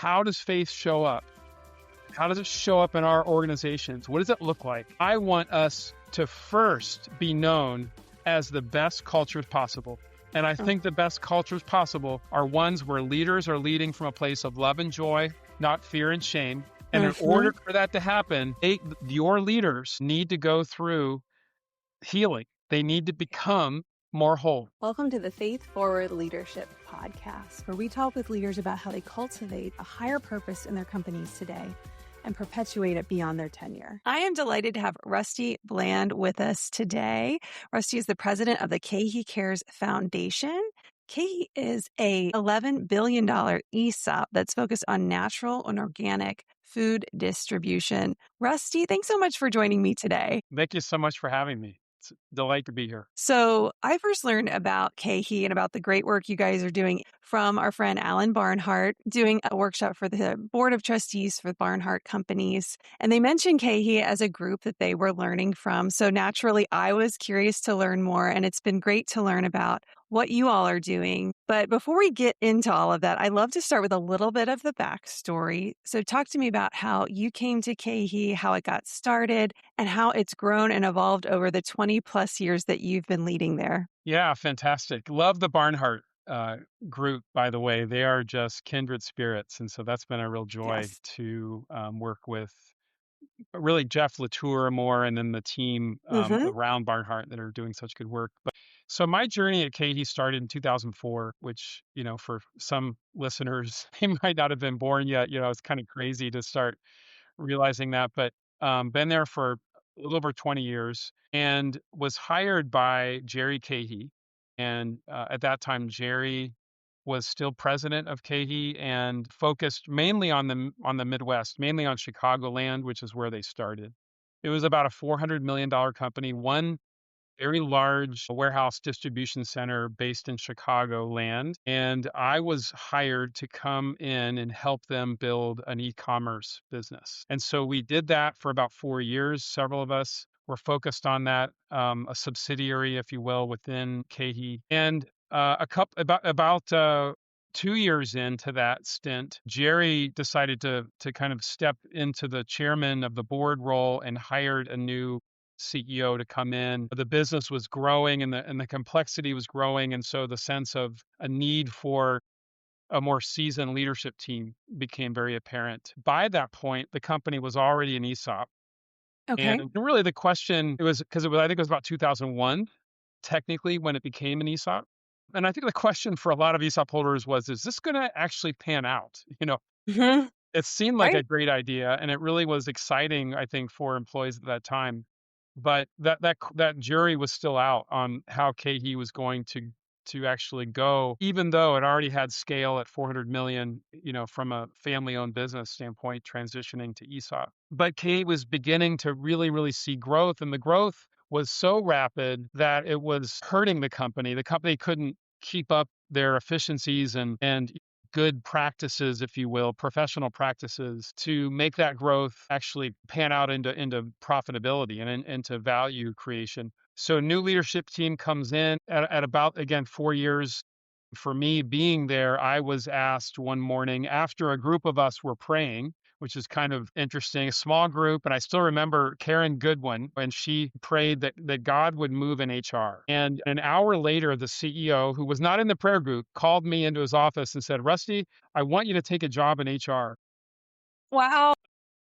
how does faith show up? How does it show up in our organizations? What does it look like? I want us to first be known as the best cultures possible. And I think the best cultures possible are ones where leaders are leading from a place of love and joy, not fear and shame. And in order for that to happen, your leaders need to go through healing. They need to become more whole. Welcome to the Faith Forward Leadership Podcast, where we talk with leaders about how they cultivate a higher purpose in their companies today and perpetuate it beyond their tenure. I am delighted to have Rusty Bland with us today. Rusty is the president of the KeHE Cares Foundation. KeHE is a $11 billion ESOP that's focused on natural and organic food distribution. Rusty, thanks so much for joining me today. Thank you so much for having me. It's a delight to be here. So I first learned about KeHE and about the great work you guys are doing from our friend Alan Barnhart, doing a workshop for the board of trustees for Barnhart companies. And they mentioned KeHE as a group that they were learning from. So naturally, I was curious to learn more, and it's been great to learn about what you all are doing. But before we get into all of that, I'd love to start with a little bit of the backstory. So talk to me about how you came to KeHE, how it got started, and how it's grown and evolved over the 20 plus years that you've been leading there. Yeah, fantastic. Love the Barnhart group, by the way. They are just kindred spirits. And so that's been a real joy to work with really Jeff Latour more, and then the team around Barnhart that are doing such good work. But so my journey at KeHE started in 2004, which, for some listeners, they might not have been born yet. It's kind of crazy to start realizing that, but been there for a little over 20 years and was hired by Jerry KeHE. And at that time, Jerry was still president of KeHE and focused mainly on the Midwest, mainly on Chicagoland, which is where they started. It was about a $400 million company, one very large warehouse distribution center based in Chicagoland. And I was hired to come in and help them build an e-commerce business. And so we did that for about 4 years. Several of us were focused on that, a subsidiary, if you will, within KeHE. And about 2 years into that stint, Jerry decided to kind of step into the chairman of the board role and hired a new CEO to come in. The business was growing and the complexity was growing. And so the sense of a need for a more seasoned leadership team became very apparent. By that point, the company was already an ESOP. Okay. And really the question, I think it was about 2001, technically, when it became an ESOP. And I think the question for a lot of ESOP holders was, is this going to actually pan out? It seemed like a great idea, and it really was exciting, I think, for employees at that time. But that jury was still out on how KeHE was going to actually go, even though it already had scale at 400 million, from a family-owned business standpoint, transitioning to ESOP. But KeHE was beginning to really, really see growth, and the growth was so rapid that it was hurting the company. The company couldn't keep up their efficiencies and good practices, if you will, professional practices to make that growth actually pan out into profitability and into value creation. So new leadership team comes in at about, again, 4 years. For me being there, I was asked one morning after a group of us were praying, which is kind of interesting, a small group. And I still remember Karen Goodwin, and she prayed that God would move in HR. And an hour later, the CEO, who was not in the prayer group, called me into his office and said, "Rusty, I want you to take a job in HR." Wow.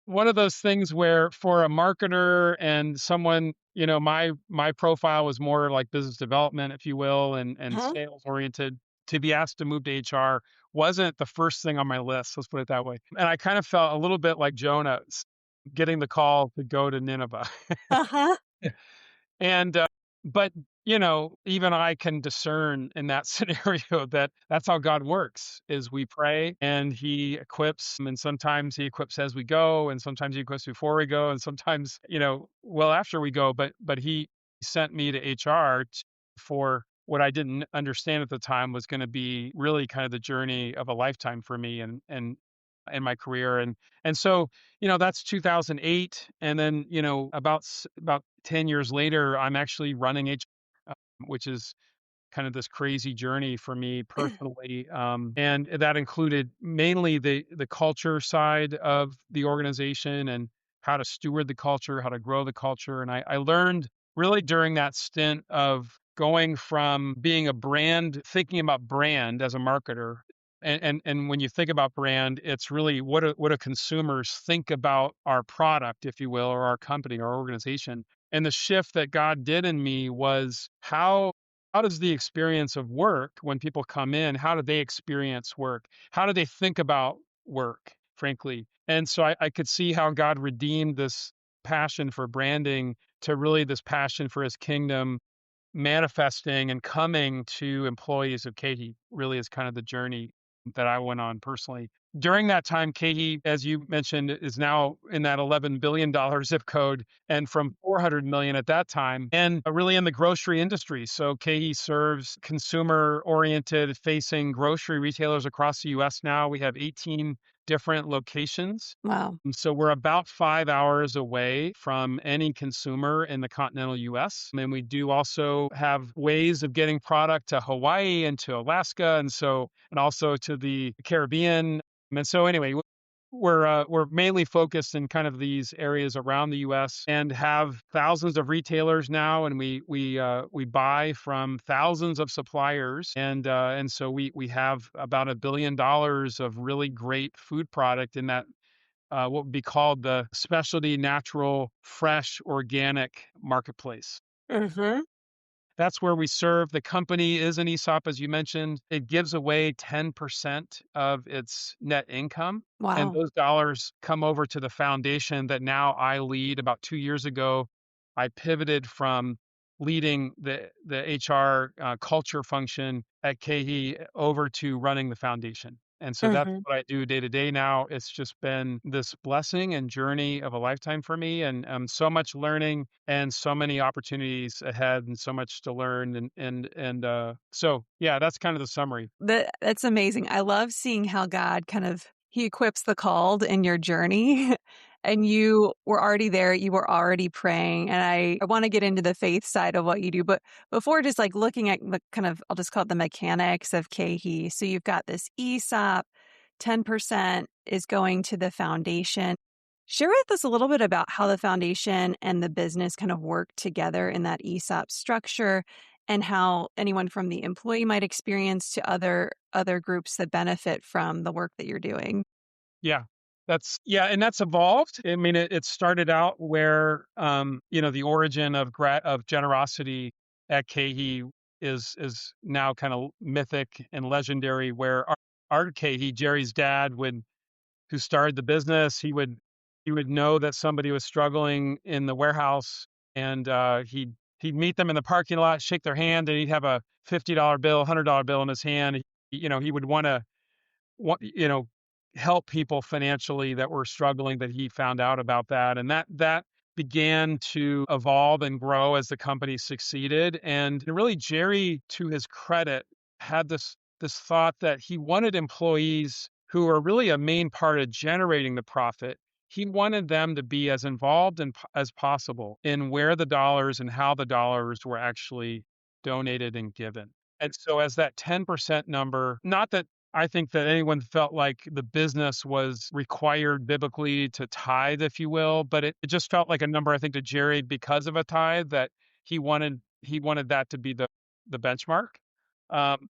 One of those things where for a marketer and someone, my profile was more like business development, if you will, and sales oriented. To be asked to move to HR wasn't the first thing on my list. Let's put it that way. And I kind of felt a little bit like Jonah getting the call to go to Nineveh. And, but, even I can discern in that scenario that that's how God works, is we pray and he equips, and sometimes he equips as we go, and sometimes he equips before we go, and sometimes, well after we go, but he sent me to HR for what I didn't understand at the time was going to be really kind of the journey of a lifetime for me and in my career. And so, that's 2008. And then, about 10 years later, I'm actually running HR, which is kind of this crazy journey for me personally, and that included mainly the culture side of the organization and how to steward the culture, how to grow the culture, and I learned really during that stint of going from being a brand, thinking about brand as a marketer. And when you think about brand, it's really what do consumers think about our product, if you will, or our company, our organization. And the shift that God did in me was how does the experience of work when people come in, how do they experience work? How do they think about work, frankly? And so I could see how God redeemed this passion for branding to really this passion for his kingdom manifesting and coming to employees of KeHE really is kind of the journey that I went on personally. During that time, KeHE, as you mentioned, is now in that $11 billion zip code and from 400 million at that time and really in the grocery industry. So KeHE serves consumer oriented facing grocery retailers across the US now. We have 18 different locations. Wow. So we're about 5 hours away from any consumer in the continental US. And we do also have ways of getting product to Hawaii and to Alaska, and also to the Caribbean. And so anyway, we're mainly focused in kind of these areas around the U.S. and have thousands of retailers now, and we buy from thousands of suppliers, and so we have about $1 billion of really great food product in that what would be called the specialty, natural, fresh, organic marketplace. Mm-hmm. That's where we serve. The company is an ESOP, as you mentioned. It gives away 10% of its net income. And Wow. those dollars come over to the foundation that now I lead. About 2 years ago, I pivoted from leading the HR culture function at KeHE over to running the foundation. And so that's Mm-hmm. what I do day to day now. It's just been this blessing and journey of a lifetime for me, and so much learning and so many opportunities ahead, and so much to learn. So yeah, that's kind of the summary. That's amazing. I love seeing how God kind of he equips the called in your journey. And you were already there, you were already praying. And I want to get into the faith side of what you do. But before just like looking at the kind of, I'll just call it the mechanics of KeHE. So you've got this ESOP, 10% is going to the foundation. Share with us a little bit about how the foundation and the business kind of work together in that ESOP structure and how anyone from the employee might experience to other groups that benefit from the work that you're doing. Yeah. And that's evolved. I mean, it started out where the origin of generosity at KeHE is now kind of mythic and legendary. Where our KeHE, Jerry's dad, who started the business, he would know that somebody was struggling in the warehouse, and he'd meet them in the parking lot, shake their hand, and he'd have a $50 bill, $100 bill in his hand. He would want to want help people financially that were struggling, that he found out about that, and that began to evolve and grow as the company succeeded. And really, Jerry, to his credit, had this thought that he wanted employees who are really a main part of generating the profit. He wanted them to be as involved as possible in where the dollars and how the dollars were actually donated and given. And so as that 10% number, not that I think that anyone felt like the business was required biblically to tithe, if you will, but it just felt like a number, I think, to Jerry because of a tithe, that he wanted that to be the benchmark. Um,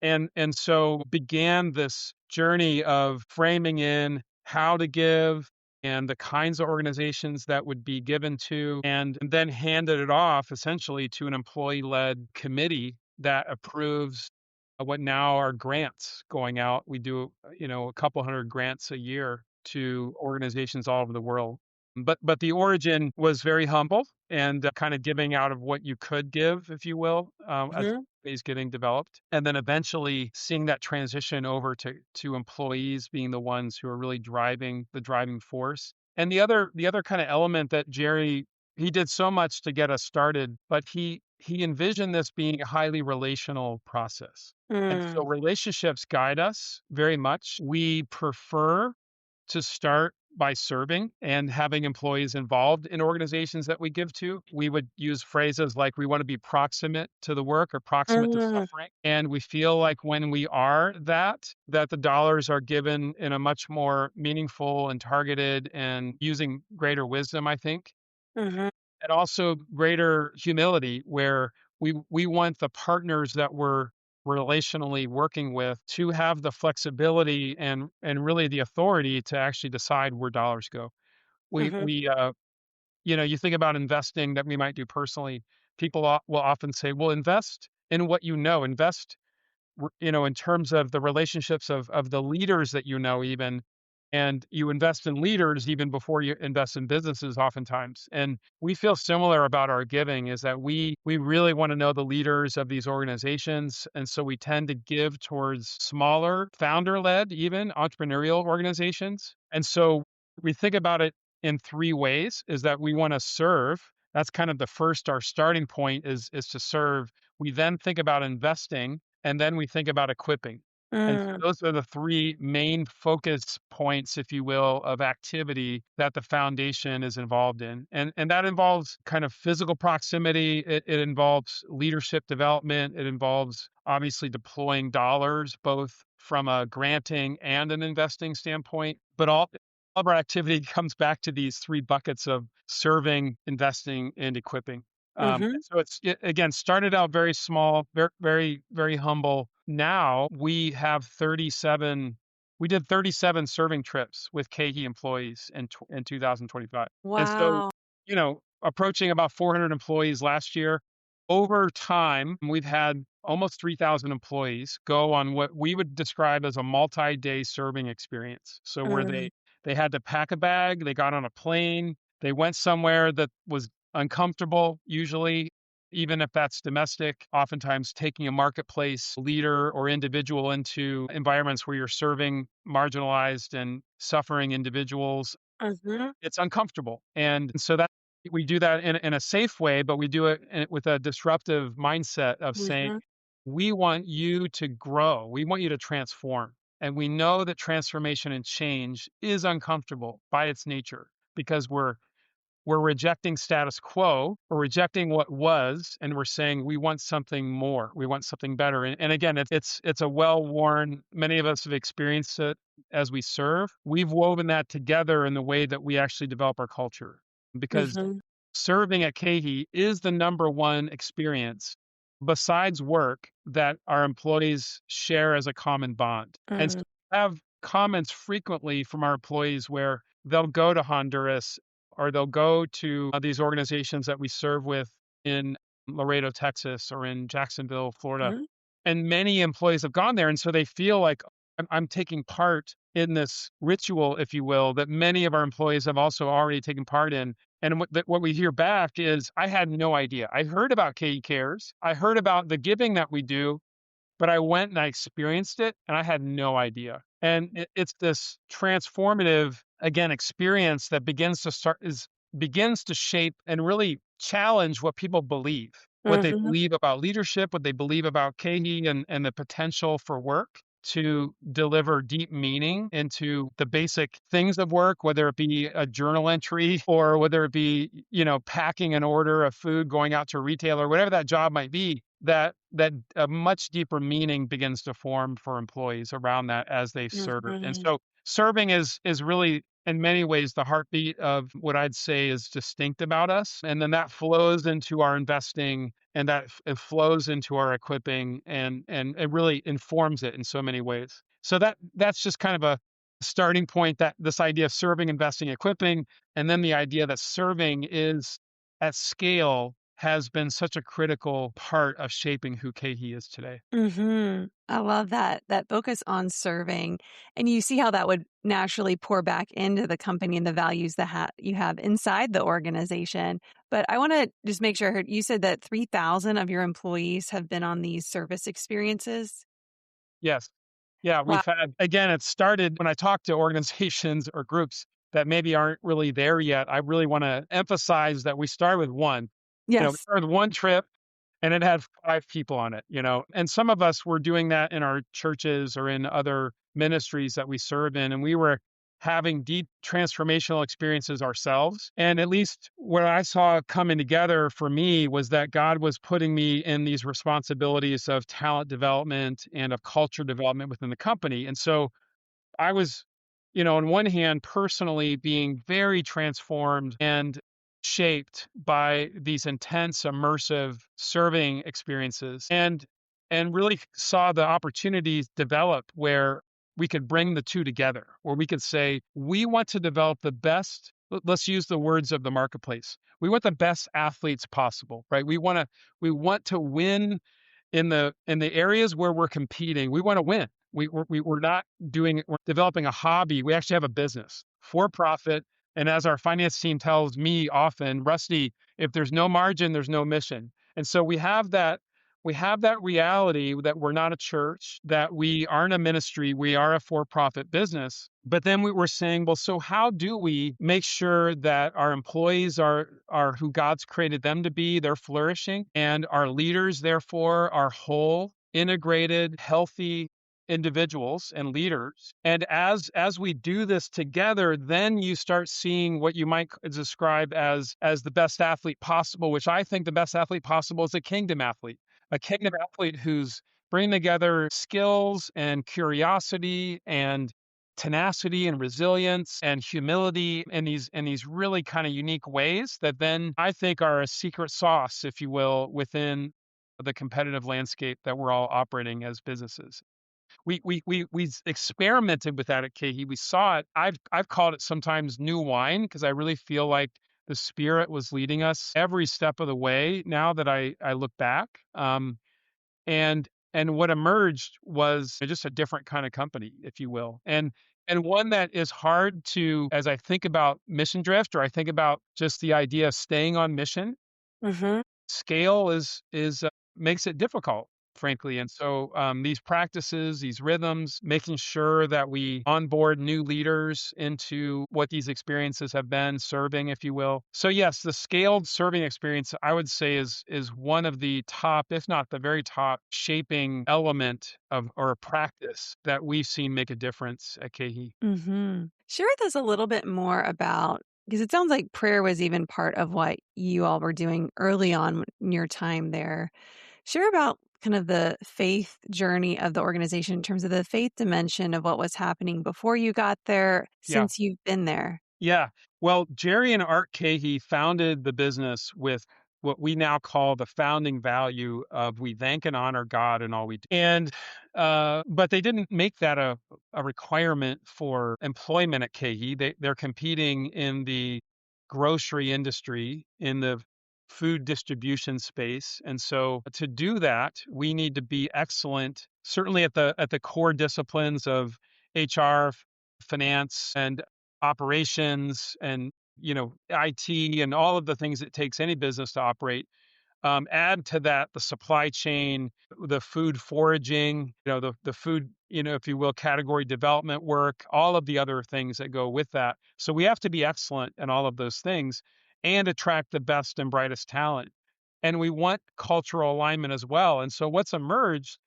and so began this journey of framing in how to give and the kinds of organizations that would be given to, and then handed it off essentially to an employee-led committee that approves what now are grants going out. We do, a couple hundred grants a year to organizations all over the world. But the origin was very humble and kind of giving out of what you could give, if you will, as Mhm. is getting developed, and then eventually seeing that transition over to employees being the ones who are really driving the driving force. And the other kind of element that Jerry, he did so much to get us started, but he envisioned this being a highly relational process. And so Mm. relationships guide us very much. We prefer to start by serving and having employees involved in organizations that we give to. We would use phrases like we want to be proximate to the work or proximate to Mm, suffering. And we feel like when we are that, that the dollars are given in a much more meaningful and targeted and using greater wisdom, I think, mhm, and also greater humility where we want the partners that we're relationally working with to have the flexibility and really the authority to actually decide where dollars go. mhm, We you know, you think about investing that we might do personally. People will often say, well, invest in what you know, invest you know, in terms of the relationships of the leaders that you know even, and you invest in leaders even before you invest in businesses oftentimes. And we feel similar about our giving is that we really want to know the leaders of these organizations. And so we tend to give towards smaller founder-led, even entrepreneurial organizations. And so we think about it in three ways is that we want to serve. That's kind of the first, our starting point is to serve. We then think about investing and then we think about equipping. And so mm, those are the three main focus points, if you will, of activity that the foundation is involved in. And that involves kind of physical proximity. It involves leadership development. It involves obviously deploying dollars, both from a granting and an investing standpoint. But all of our activity comes back to these three buckets of serving, investing, and equipping. mhm. And so again, started out very small, very, very, very humble. Now we have 37, we did 37 serving trips with KeHE employees in 2025. And so, Wow. you know, approaching about 400 employees last year. Over time, we've had almost 3,000 employees go on what we would describe as a multi-day serving experience. So where Mm, they had to pack a bag, they got on a plane, they went somewhere that was uncomfortable, usually, even if that's domestic, oftentimes taking a marketplace leader or individual into environments where you're serving marginalized and suffering individuals. mhm, It's uncomfortable. And so that we do that in a safe way, but we do it with a disruptive mindset of saying, mhm, we want you to grow. We want you to transform. And we know that transformation and change is uncomfortable by its nature because we're rejecting status quo, we're rejecting what was, and we're saying we want something more, we want something better. And again, it's a well-worn, many of us have experienced it as we serve. We've woven that together in the way that we actually develop our culture. Because mhm, serving at KeHE is the number one experience besides work that our employees share as a common bond. And so mm, we have comments frequently from our employees where they'll go to Honduras or they'll go to these organizations that we serve with in Laredo, Texas, or in Jacksonville, Florida. mhm, And many employees have gone there. And so they feel like I'm taking part in this ritual, if you will, that many of our employees have also already taken part in. And what we hear back is, I had no idea. I heard about KE Cares. I heard about the giving that we do, but I went and I experienced it and I had no idea. And it's this transformative, again, experience that begins to shape and really challenge what they mhm, believe about leadership, what they believe about KeHE and the potential for work to deliver deep meaning into the basic things of work, whether it be a journal entry or whether it be, you know, packing an order of food, going out to a retailer, whatever that job might be, that a much deeper meaning begins to form for employees around that as they serve. And mhm, so serving is really in many ways the heartbeat of what I'd say is distinct about us. And then that flows into our investing and it flows into our equipping and it really informs it in so many ways. So that's just kind of a starting point, that this idea of serving, investing, equipping, and then the idea that serving is at scale has been such a critical part of shaping who KeHE is today. mhm. I love that focus on serving, and you see how that would naturally pour back into the company and the values that you have inside the organization. But I wanna just make sure I heard you said that 3,000 of your employees have been on these service experiences? Yes. Yeah, Wow. we've had, again, it started when I talk to organizations or groups that maybe aren't really there yet. I really want to emphasize that we started with one. You know, we Yes. started with one trip and it had 5 people on it, you know. And some of us were doing that in our churches or in other ministries that we serve in. And we were having deep transformational experiences ourselves. And at least what I saw coming together for me was that God was putting me in these responsibilities of talent development and of culture development within the company. And so I was, on one hand, personally being very transformed and shaped by these intense, immersive serving experiences, and really saw the opportunities develop where we could bring the two together, where we could say, we want to develop the best. Let's use the words of the marketplace. We want the best athletes possible, right? We want to win in the areas where we're competing. We want to win. We're not doing it. We're developing a hobby. We actually have a business for profit. And as our finance team tells me often, Rusty, if there's no margin, there's no mission. And so we have that reality that we're not a church, that we aren't a ministry, we are a for-profit business. But then we were saying, well, so how do we make sure that our employees are who God's created them to be, they're flourishing, and our leaders, therefore, are whole, integrated, healthy individuals and leaders. And as we do this together, then you start seeing what you might describe as the best athlete possible, which I think the best athlete possible is a kingdom athlete who's bringing together skills and curiosity and tenacity and resilience and humility in these really kind of unique ways that then I think are a secret sauce, if you will, within the competitive landscape that we're all operating as businesses. We experimented with that at KeHE. We saw it. I've called it sometimes new wine because I really feel like the Spirit was leading us every step of the way. Now that I look back, and what emerged was just a different kind of company, if you will, and one that is hard to, as I think about mission drift, or I think about just the idea of staying on mission. Hmm. Scale is makes it difficult, frankly. And so these practices, these rhythms, making sure that we onboard new leaders into what these experiences have been serving, if you will. So yes, the scaled serving experience, I would say, is one of the top, if not the very top, shaping element of or a practice that we've seen make a difference at KeHE. Share with us a little bit more about, because it sounds like prayer was even part of what you all were doing early on in your time there. Share about kind of the faith journey of the organization in terms of the faith dimension of what was happening before you got there, Yeah. since you've been there. Yeah. Well, Jerry and Art KeHE founded the business with what we now call the founding value of we thank and honor God in all we do. And but they didn't make that a requirement for employment at KeHE. They're competing in the grocery industry, in the food distribution space. And so to do that, we need to be excellent, certainly at the core disciplines of HR, finance, and operations, and IT, and all of the things it takes any business to operate. Add to that the supply chain, the food foraging, the food, if you will, category development work, all of the other things that go with that. So we have to be excellent in all of those things and attract the best and brightest talent. And we want cultural alignment as well. And so what's emerged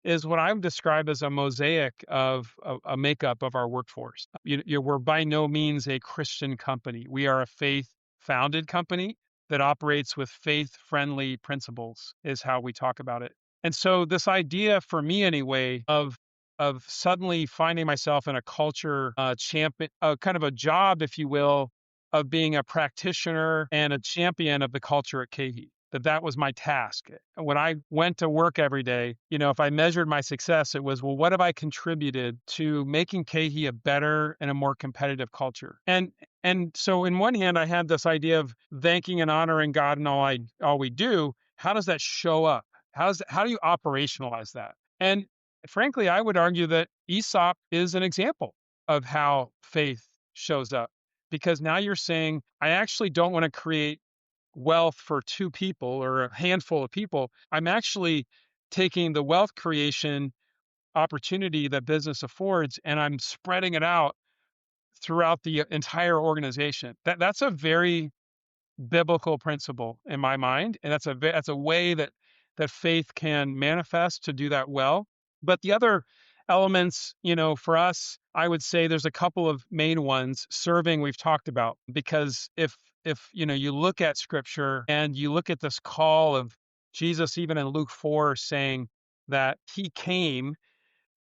is what I would describe as a mosaic of a makeup of our workforce. We're by no means a Christian company. We are a faith-founded company that operates with faith-friendly principles, is how we talk about it. And so this idea, for me anyway, of suddenly finding myself in a culture champion, kind of a job, if you will, of being a practitioner and a champion of the culture at KeHE. That was my task. When I went to work every day, if I measured my success, it was, well, what have I contributed to making KeHE a better and a more competitive culture? And so in one hand, I had this idea of thanking and honoring God in all we do. How does that show up? How do you operationalize that? And frankly, I would argue that ESOP is an example of how faith shows up, because now you're saying, I actually don't want to create wealth for two people or a handful of people. I'm actually taking the wealth creation opportunity that business affords, and I'm spreading it out throughout the entire organization. That's a very biblical principle in my mind, and that's a way that faith can manifest to do that well. But the other elements, for us, I would say there's a couple of main ones. Serving, we've talked about, because if you look at scripture and you look at this call of Jesus, even in Luke 4, saying that he came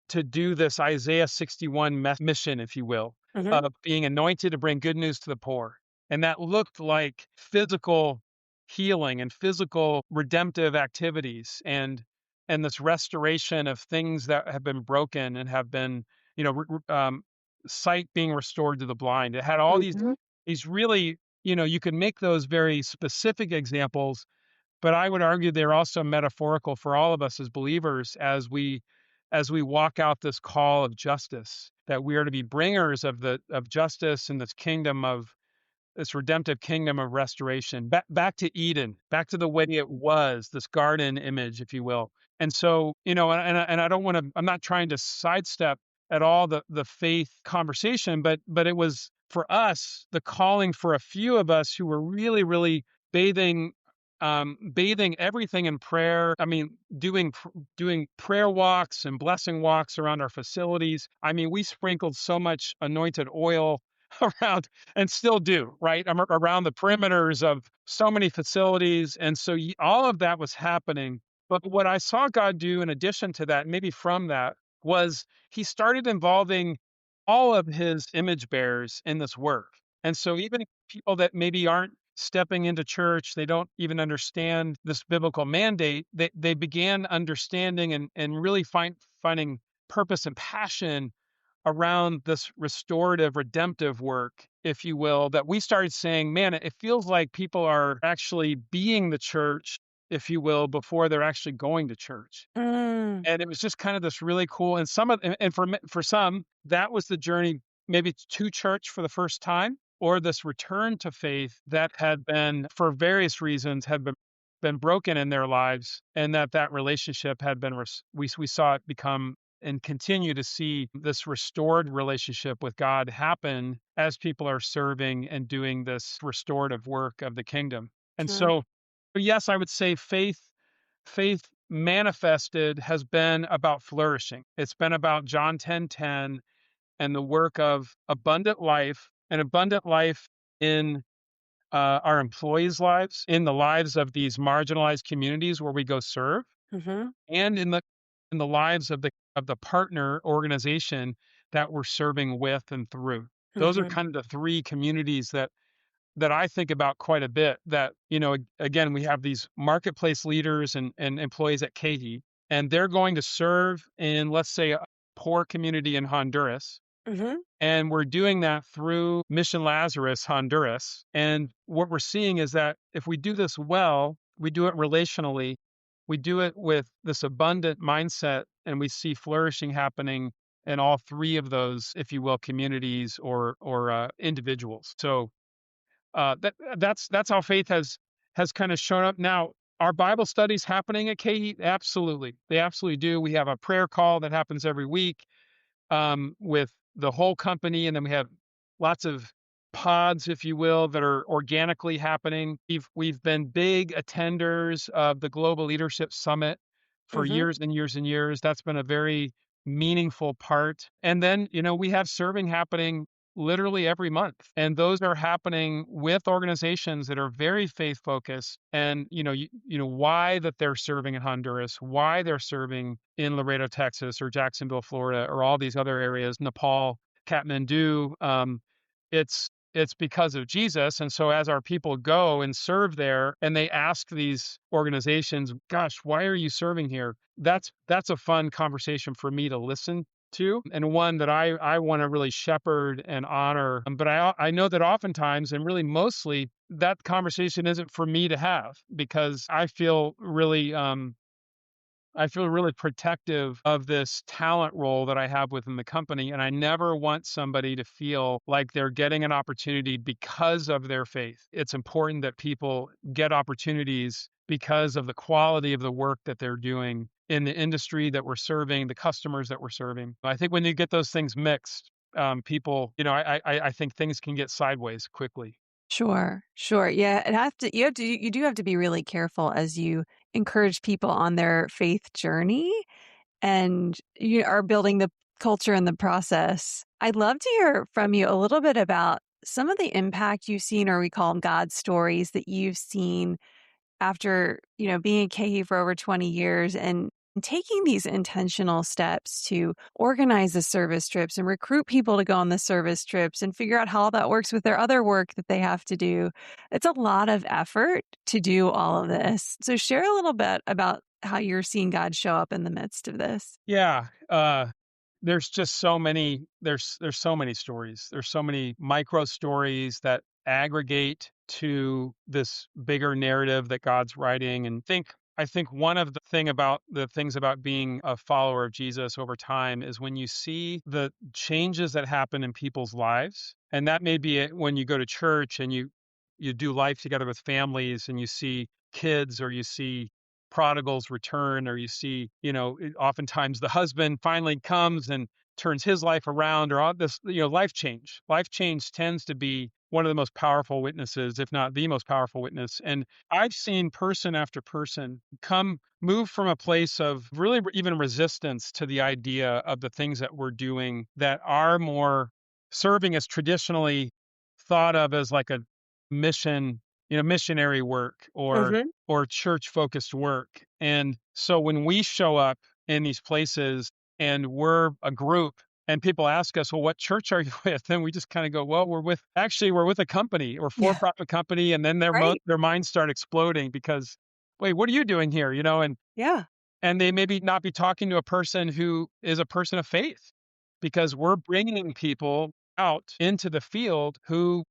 to do this Isaiah 61 mission, if you will, Mhm. of being anointed to bring good news to the poor. And that looked like physical healing and physical redemptive activities and this restoration of things that have been broken and have been, you know, sight being restored to the blind. It had all Mhm. these really, you can make those very specific examples, but I would argue they're also metaphorical for all of us as believers as we walk out this call of justice, that we are to be bringers of justice and this kingdom of this redemptive kingdom of restoration, back to Eden, back to the way it was, this garden image, if you will. And so, and I don't want to, I'm not trying to sidestep at all the faith conversation, but it was for us the calling for a few of us who were really, really bathing. Bathing everything in prayer. I mean, doing prayer walks and blessing walks around our facilities. I mean, we sprinkled so much anointed oil around and still do, right? Around the perimeters of so many facilities. And so all of that was happening. But what I saw God do in addition to that, maybe from that, was he started involving all of his image bearers in this work. And so even people that maybe aren't stepping into church, they don't even understand this biblical mandate, they began understanding and really finding purpose and passion around this restorative, redemptive work, if you will, that we started saying, man, it feels like people are actually being the church, if you will, before they're actually going to church. Mm. And it was just kind of this really cool. And for some, that was the journey, maybe to church for the first time, or this return to faith that had been, for various reasons, had been broken in their lives, and that relationship had been we saw it become and continue to see this restored relationship with God happen as people are serving and doing this restorative work of the kingdom. And Mhm. so, yes, I would say faith manifested has been about flourishing. It's been about John 10:10 and the work of abundant life in our employees' lives, in the lives of these marginalized communities where we go serve, Mhm. and in the lives of the partner organization that we're serving with and through. Those are Mhm. kind of the three communities that I think about quite a bit. That, again, we have these marketplace leaders and employees at KeHE, and they're going to serve in, let's say, a poor community in Honduras. Mhm. And we're doing that through Mission Lazarus, Honduras. And what we're seeing is that if we do this well, we do it relationally, we do it with this abundant mindset, and we see flourishing happening in all three of those, if you will, communities or individuals. So that's how faith has kind of shown up. Now, are Bible studies happening at KeHE? Absolutely, they absolutely do. We have a prayer call that happens every week with the whole company, and then we have lots of pods, if you will, that are organically happening. We've been big attenders of the Global Leadership Summit for Mhm. years and years and years. That's been a very meaningful part. And then, we have serving happening literally every month. And those are happening with organizations that are very faith focused. And, why that they're serving in Honduras, why they're serving in Laredo, Texas, or Jacksonville, Florida, or all these other areas, Nepal, Kathmandu. It's because of Jesus. And so as our people go and serve there and they ask these organizations, gosh, why are you serving here? That's a fun conversation for me to listen to, and one that I want to really shepherd and honor. But I know that oftentimes, and really mostly, that conversation isn't for me to have, because I feel really protective of this talent role that I have within the company. And I never want somebody to feel like they're getting an opportunity because of their faith. It's important that people get opportunities because of the quality of the work that they're doing in the industry that we're serving, the customers that we're serving. I think when you get those things mixed, people, I think things can get sideways quickly. Sure, sure. Yeah, you do have to be really careful as you encourage people on their faith journey. and you are building the culture in the process. I'd love to hear from you a little bit about some of the impact you've seen, or we call them God stories that you've seen after, being at KeHE for over 20 years and taking these intentional steps to organize the service trips and recruit people to go on the service trips and figure out how that works with their other work that they have to do. It's a lot of effort to do all of this. So share a little bit about how you're seeing God show up in the midst of this. Yeah, there's just so many there's so many stories. There's so many micro stories that aggregate to this bigger narrative that God's writing. And I think one of the things about being a follower of Jesus over time is when you see the changes that happen in people's lives. And that may be it when you go to church and you do life together with families and you see kids, or you see prodigals return, or you see, oftentimes the husband finally comes and turns his life around, or all this, life change. Life change tends to be one of the most powerful witnesses, if not the most powerful witness. And I've seen person after person move from a place of really even resistance to the idea of the things that we're doing that are more serving as traditionally thought of as like a mission, missionary work, Hmm. or church focused work. And so when we show up in these places and we're a group and people ask us, well, what church are you with? And we just kind of go, well, we're with a company or Yeah. for-profit company. And then Right. their minds start exploding because, wait, what are you doing here? Yeah. And they maybe not be talking to a person who is a person of faith, because we're bringing people out into the field who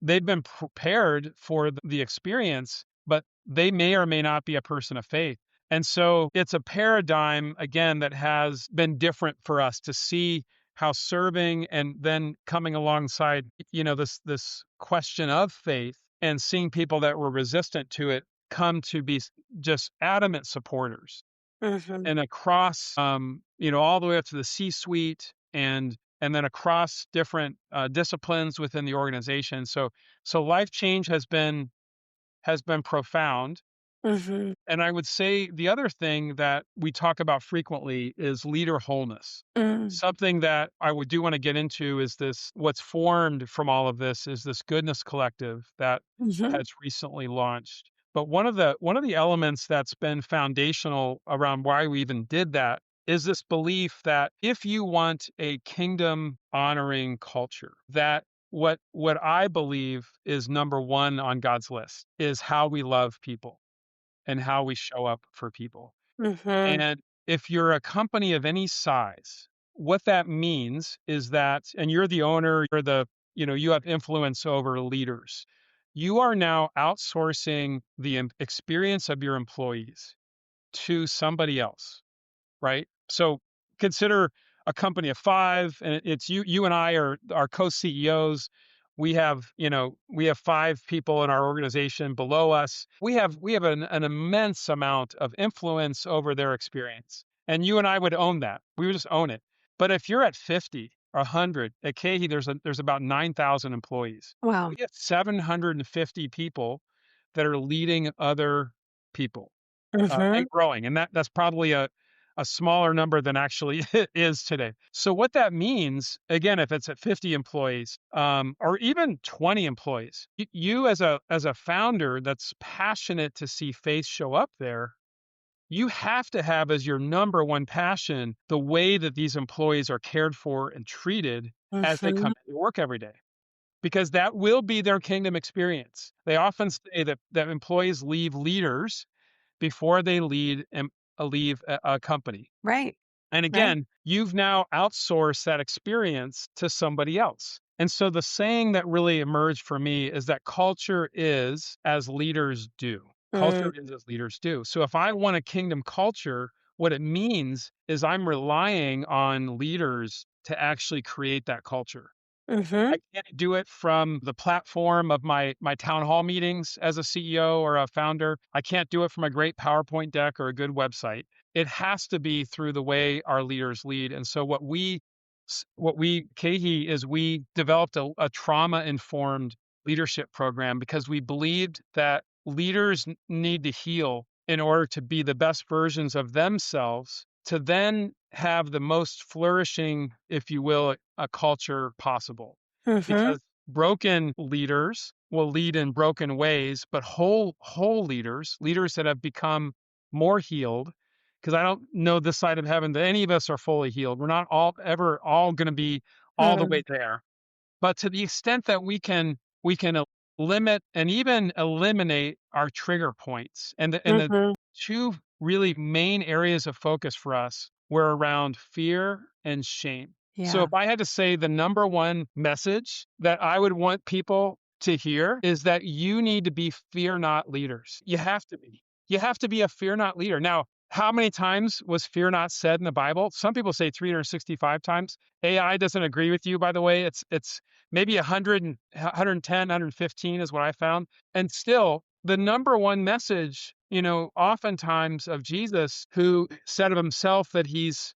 they've been prepared for the experience, but they may or may not be a person of faith. And so it's a paradigm, again, that has been different for us to see how serving and then coming alongside, this question of faith, and seeing people that were resistant to it come to be just adamant supporters, Hmm. and across, all the way up to the C-suite, and then across different disciplines within the organization. So life change has been profound. Hmm. And I would say the other thing that we talk about frequently is leader wholeness. Mm. Something that I would do want to get into is this: what's formed from all of this is this goodness collective that Hmm. has recently launched. But one of the elements that's been foundational around why we even did that is this belief that if you want a kingdom honoring culture, that what I believe is number one on God's list is how we love people and how we show up for people. Hmm. And if you're a company of any size, what that means is that, and you're the owner, you have influence over leaders. You are now outsourcing the experience of your employees to somebody else, right? So consider a company of five, and it's you and I are our co-CEOs. We have five people in our organization below us. We have an immense amount of influence over their experience. And you and I would own that. We would just own it. But if you're at 50 or 100, at KeHE, there's about 9,000 employees. Wow. We have 750 people that are leading other people, Hmm. and growing. And that's probably a smaller number than actually it is today. So what that means, again, if it's at 50 employees, or even 20 employees, you as a founder that's passionate to see faith show up there, you have to have as your number one passion the way that these employees are cared for and treated as they Hmm. come into work every day, because that will be their kingdom experience. They often say that employees leave leaders before they leave a company. Right. And Right. again, you've now outsourced that experience to somebody else. And so the saying that really emerged for me is that culture is as leaders do. Culture is as leaders do. So if I want a kingdom culture, what it means is I'm relying on leaders to actually create that culture. Mm-hmm. I can't do it from the platform of my town hall meetings as a CEO or a founder. I can't do it from a great PowerPoint deck or a good website. It has to be through the way our leaders lead. And so KeHE, is we developed a trauma informed leadership program because we believed that leaders need to heal in order to be the best versions of themselves to then have the most flourishing, if you will, a culture possible. Mhm. Because broken leaders will lead in broken ways, but whole leaders that have become more healed, because I don't know this side of heaven that any of us are fully healed. We're not all ever all going to be all the way Mm. there. But to the extent that we can limit and even eliminate our trigger points, and the Mhm. two really main areas of focus for us were around fear and shame. So Yeah. if I had to say the number one message that I would want people to hear is that you need to be fear not leaders. You have to be. You have to be a fear not leader. Now, how many times was fear not said in the Bible? Some people say 365 times. AI doesn't agree with you, by the way. It's maybe 100 and 110, 115 is what I found. And still, the number one message, oftentimes of Jesus, who said of himself that he's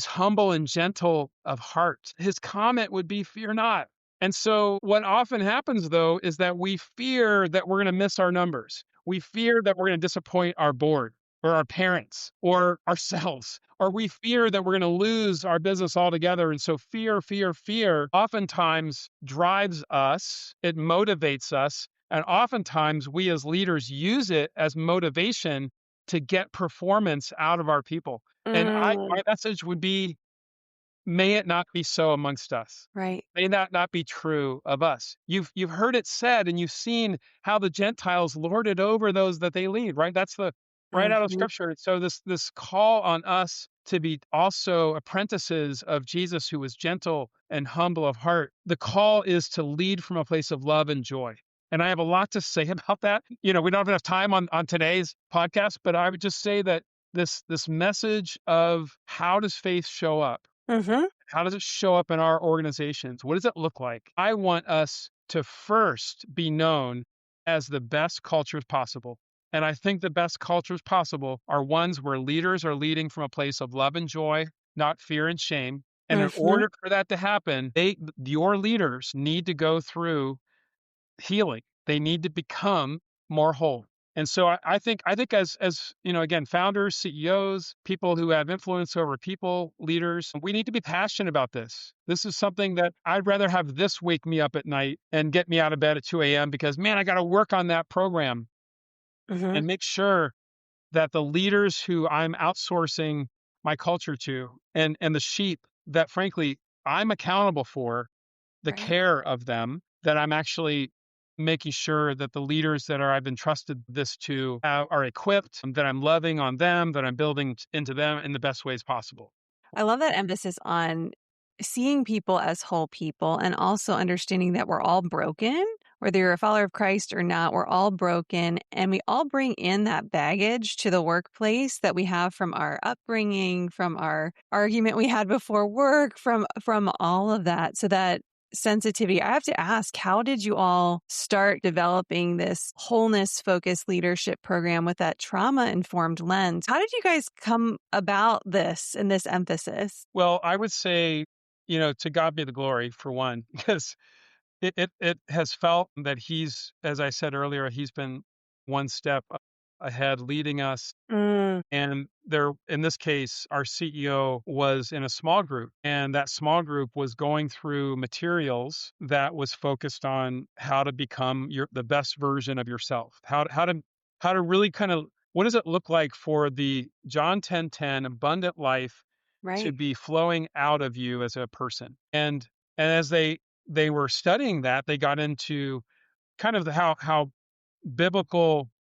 humble and gentle of heart. His comment would be, fear not. And so, what often happens though is that we fear that we're going to miss our numbers. We fear that we're going to disappoint our board or our parents or ourselves, or we fear that we're going to lose our business altogether. And so, fear oftentimes drives us, it motivates us. And oftentimes, we as leaders use it as motivation to get performance out of our people. And Mm. my message would be, may it not be so amongst us. Right. May that not be true of us. You've heard it said, and you've seen how the Gentiles lord it over those that they lead, right? That's the right out of Mhm. scripture. So this call on us to be also apprentices of Jesus, who was gentle and humble of heart. The call is to lead from a place of love and joy. And I have a lot to say about that. We don't have enough time on today's podcast, but I would just say that this message of how does faith show up? Mhm. How does it show up in our organizations? What does it look like? I want us to first be known as the best cultures possible. And I think the best cultures possible are ones where leaders are leading from a place of love and joy, not fear and shame. And in Mhm. order for that to happen, your leaders need to go through healing. They need to become more whole. And so I think as again, founders, CEOs, people who have influence over people, leaders, we need to be passionate about this. This is something that I'd rather have this wake me up at night and get me out of bed at 2 a.m. because man, I got to work on that program Mhm. and make sure that the leaders who I'm outsourcing my culture to and the sheep that frankly I'm accountable for, the Right. care of them, that I'm actually making sure that the leaders that I've entrusted this to are equipped, that I'm loving on them, that I'm building into them in the best ways possible. I love that emphasis on seeing people as whole people and also understanding that we're all broken, whether you're a follower of Christ or not, we're all broken and we all bring in that baggage to the workplace that we have from our upbringing, from our argument we had before work, from all of that. So that sensitivity, I have to ask, how did you all start developing this wholeness focused leadership program with that trauma informed lens? How did you guys come about this and this emphasis? Well, I would say, to God be the glory for one, because it has felt that he's, as I said earlier, he's been one step ahead leading us. Mm. And there, in this case, our CEO was in a small group, and that small group was going through materials that was focused on how to become the best version of yourself. How to really kind of, what does it look like for the John 10:10 abundant life to Right. be flowing out of you as a person? And as they were studying that, they got into kind of how biblical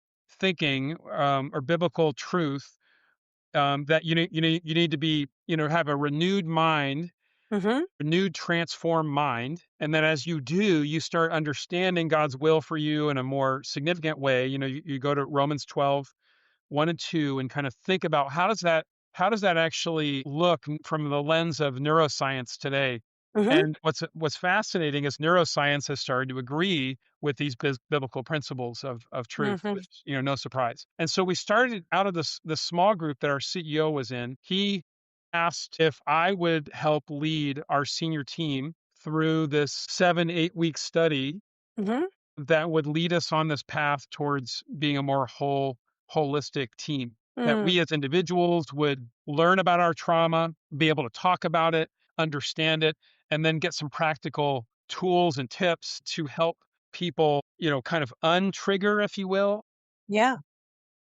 thinking, or biblical truth, that you need to be, have a renewed mind, Mhm. renewed transformed mind, and then as you do, you start understanding God's will for you in a more significant way. You go to Romans 12:1 and 2 and kind of think about how does that actually look from the lens of neuroscience today. Mhm. And what's fascinating is neuroscience has started to agree with these biblical principles of truth, Mhm. which, no surprise. And so we started out of this small group that our CEO was in. He asked if I would help lead our senior team through this 7-8 week study Mhm. that would lead us on this path towards being a more holistic team. that Mm. we as individuals would learn about our trauma, be able to talk about it, understand it, and then get some practical tools and tips to help people, kind of untrigger, if you will. Yeah.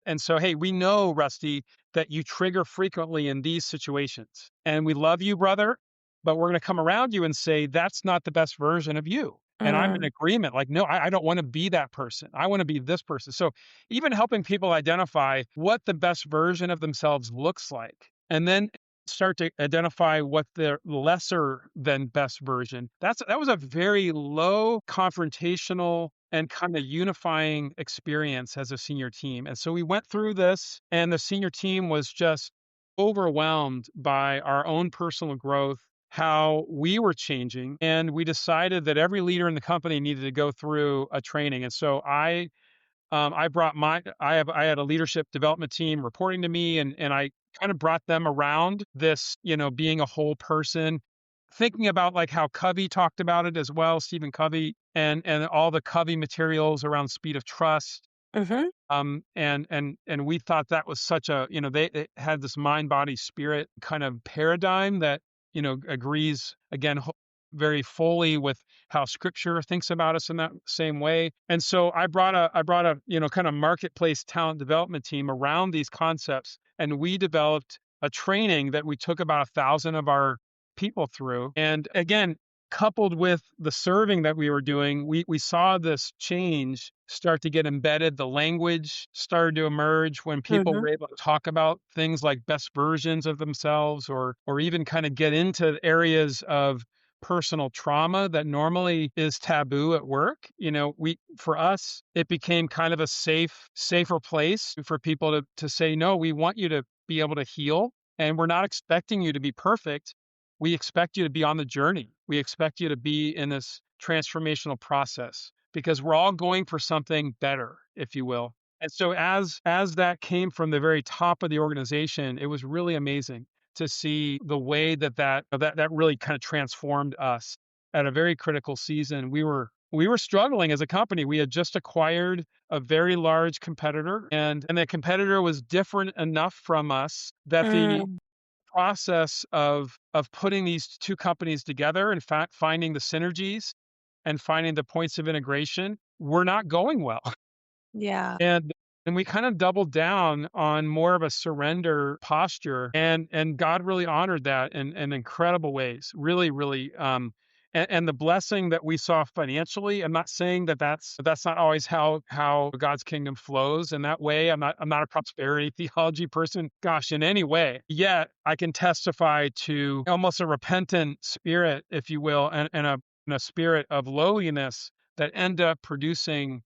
And so, hey, we know, Rusty, that you trigger frequently in these situations. And we love you, brother, but we're going to come around you and say, that's not the best version of you. And I'm in Mm. agreement. Like, no, I don't want to be that person. I want to be this person. So, even helping people identify what the best version of themselves looks like, and then start to identify what the lesser than best version. That was a very low confrontational and kind of unifying experience as a senior team. And so we went through this, and the senior team was just overwhelmed by our own personal growth, how we were changing. And we decided that every leader in the company needed to go through a training. And so I brought I had a leadership development team reporting to me, and I kind of brought them around this, being a whole person, thinking about like how Covey talked about it as well, Stephen Covey, and all the Covey materials around speed of trust. Mhm. And we thought that was such a, they had this mind, body, spirit kind of paradigm that, agrees again very fully with how scripture thinks about us in that same way. And so I brought a, kind of marketplace talent development team around these concepts. And we developed a training that we took about 1,000 of our people through. And again, coupled with the serving that we were doing, we saw this change start to get embedded. The language started to emerge when people Mhm. were able to talk about things like best versions of themselves, or even kind of get into areas of personal trauma that normally is taboo at work. We for us, it became kind of a safer place for people to say, no, we want you to be able to heal, and we're not expecting you to be perfect. We expect you to be on the journey. We expect you to be in this transformational process because we're all going for something better, if you will. And so as that came from the very top of the organization, it was really amazing to see the way that really kind of transformed us at a very critical season. We were struggling as a company. We had just acquired a very large competitor, and the competitor was different enough from us that the Mm. process of putting these two companies together, in fact, finding the synergies and finding the points of integration were not going well. Yeah. And we kind of doubled down on more of a surrender posture, and God really honored that in incredible ways. Really, really, and the blessing that we saw financially. I'm not saying that that's not always how God's kingdom flows in that way. I'm not a prosperity theology person, gosh, in any way. Yet I can testify to almost a repentant spirit, if you will, and a spirit of lowliness that end up producing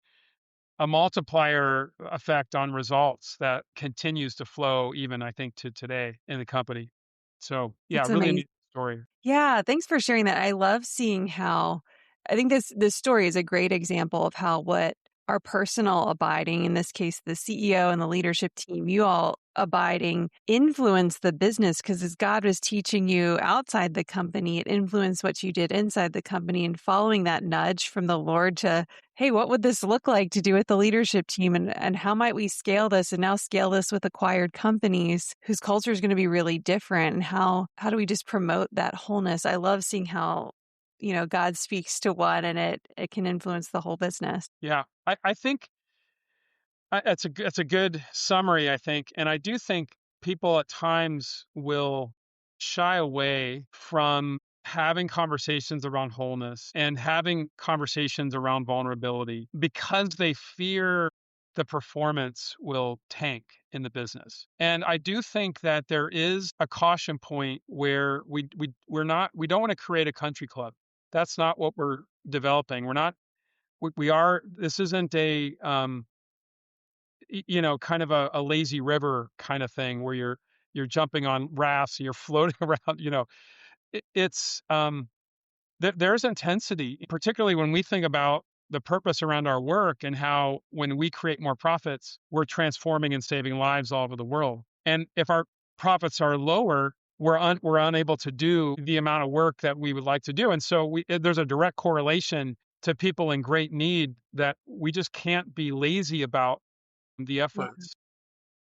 a multiplier effect on results that continues to flow even, I think, to today in the company. So, yeah, That's really amazing. amazing story. Yeah, thanks for sharing that. I love seeing how I think this story is a great example of how what our personal abiding, in this case, the CEO and the leadership team, you all abiding influence the business because as God was teaching you outside the company, it influenced what you did inside the company and following that nudge from the Lord to, hey, what would this look like to do with the leadership team and how might we scale this and now scale this with acquired companies whose culture is going to be really different and how do we just promote that wholeness? I love seeing how God speaks to one and it can influence the whole business. Yeah, I think that's a good summary, I think. And I do think people at times will shy away from having conversations around wholeness and having conversations around vulnerability because they fear the performance will tank in the business. And I do think that there is a caution point where we don't want to create a country club. That's not what we're developing. We're not we are this isn't a kind of a lazy river kind of thing where you're jumping on rafts and you're floating around. It's there's intensity, particularly when we think about the purpose around our work and how when we create more profits, we're transforming and saving lives all over the world. And if our profits are lower, we're unable to do the amount of work that we would like to do. And so there's a direct correlation to people in great need that we just can't be lazy about the Yeah. efforts.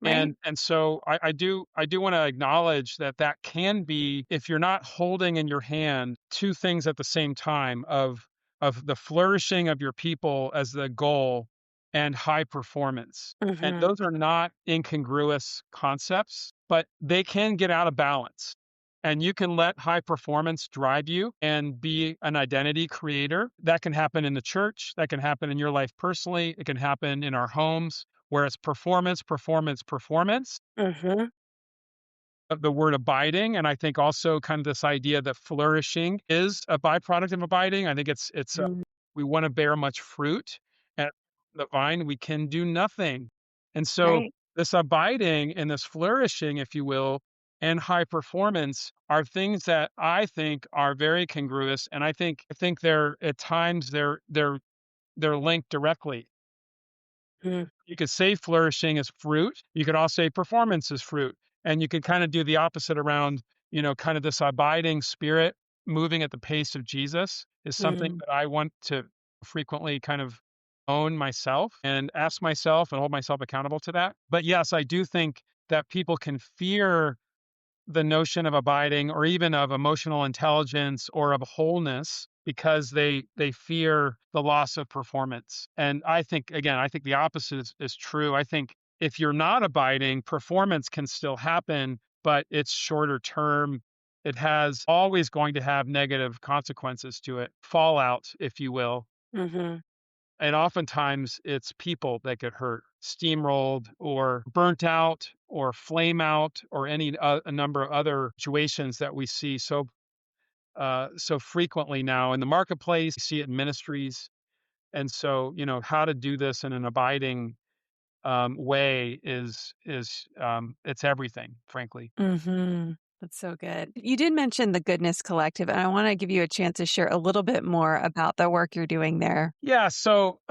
Right? And so I do want to acknowledge that that can be, if you're not holding in your hand two things at the same time, of the flourishing of your people as the goal and high performance. And Mhm. those are not incongruous concepts, but they can get out of balance. And you can let high performance drive you and be an identity creator. That can happen in the church. That can happen in your life personally. It can happen in our homes where it's performance, performance, performance, Mhm. of the word abiding. And I think also kind of this idea that flourishing is a byproduct of abiding. I think Mm. we want to bear much fruit at the vine. We can do nothing. And so Right. this abiding and this flourishing, if you will, and high performance are things that I think are very congruous. And I think they're at times they're linked directly. Mm. You could say flourishing is fruit. You could also say performance is fruit. And you could kind of do the opposite around, kind of this abiding spirit moving at the pace of Jesus is something Mm. that I want to frequently kind of own myself and ask myself and hold myself accountable to that. But yes, I do think that people can fear the notion of abiding or even of emotional intelligence or of wholeness because they fear the loss of performance. And I think the opposite is true. I think if you're not abiding, performance can still happen, but it's shorter term. It has always going to have negative consequences to it, fallout, if you will. Mhm. And oftentimes it's people that get hurt, steamrolled or burnt out or flame out or a number of other situations that we see so frequently now in the marketplace. You see it in ministries. And so, how to do this in an abiding way is it's everything, frankly. Mhm. That's so good. You did mention the Goodness Collective, and I wanna give you a chance to share a little bit more about the work you're doing there. Yeah. So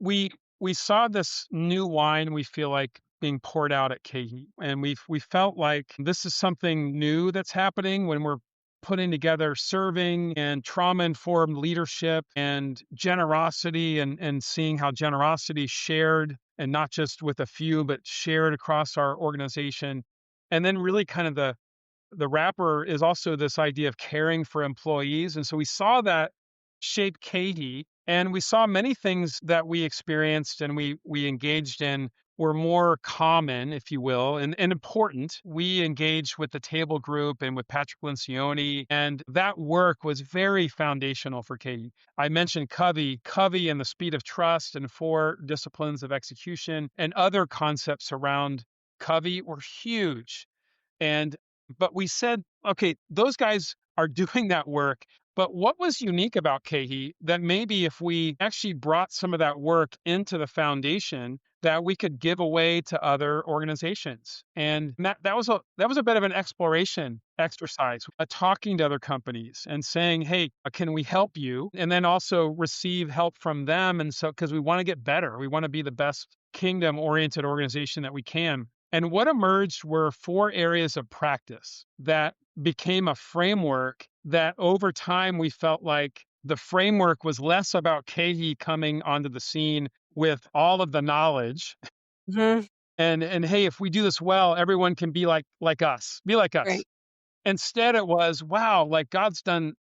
we we saw this new wine we feel like being poured out at KeHE, and we felt like this is something new that's happening when we're putting together serving and trauma informed leadership and generosity, and seeing how generosity is shared and not just with a few but shared across our organization. And then really kind of the wrapper is also this idea of caring for employees. And so we saw that shape KeHE, and we saw many things that we experienced and we engaged in were more common, if you will, and important. We engaged with the table group and with Patrick Lencioni, and that work was very foundational for KeHE. I mentioned Covey and the speed of trust and four disciplines of execution and other concepts around Covey were huge. And but we said, okay, those guys are doing that work. But what was unique about KeHE that maybe if we actually brought some of that work into the foundation, that we could give away to other organizations? And that was a bit of an exploration exercise, talking to other companies and saying, hey, can we help you? And then also receive help from them. And so, because we want to get better, we want to be the best kingdom oriented organization that we can. And what emerged were four areas of practice that became a framework that over time we felt like the framework was less about KeHE coming onto the scene with all of the knowledge Mhm. and hey, if we do this well, everyone can be like us, be like us. Right. Instead, it was, wow, like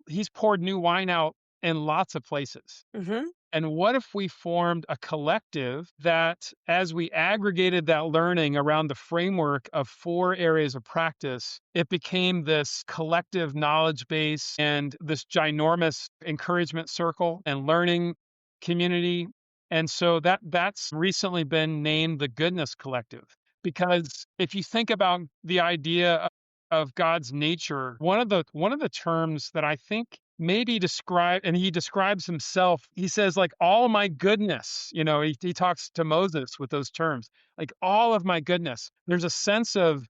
he's poured new wine out in lots of places. Mhm. And what if we formed a collective that, as we aggregated that learning around the framework of four areas of practice, it became this collective knowledge base and this ginormous encouragement circle and learning community. And so that's recently been named the Goodness Collective. Because if you think about the idea of God's nature, one of the terms that I think maybe describe, and he describes himself, he says like all my goodness, he talks to Moses with those terms, like all of my goodness. There's a sense of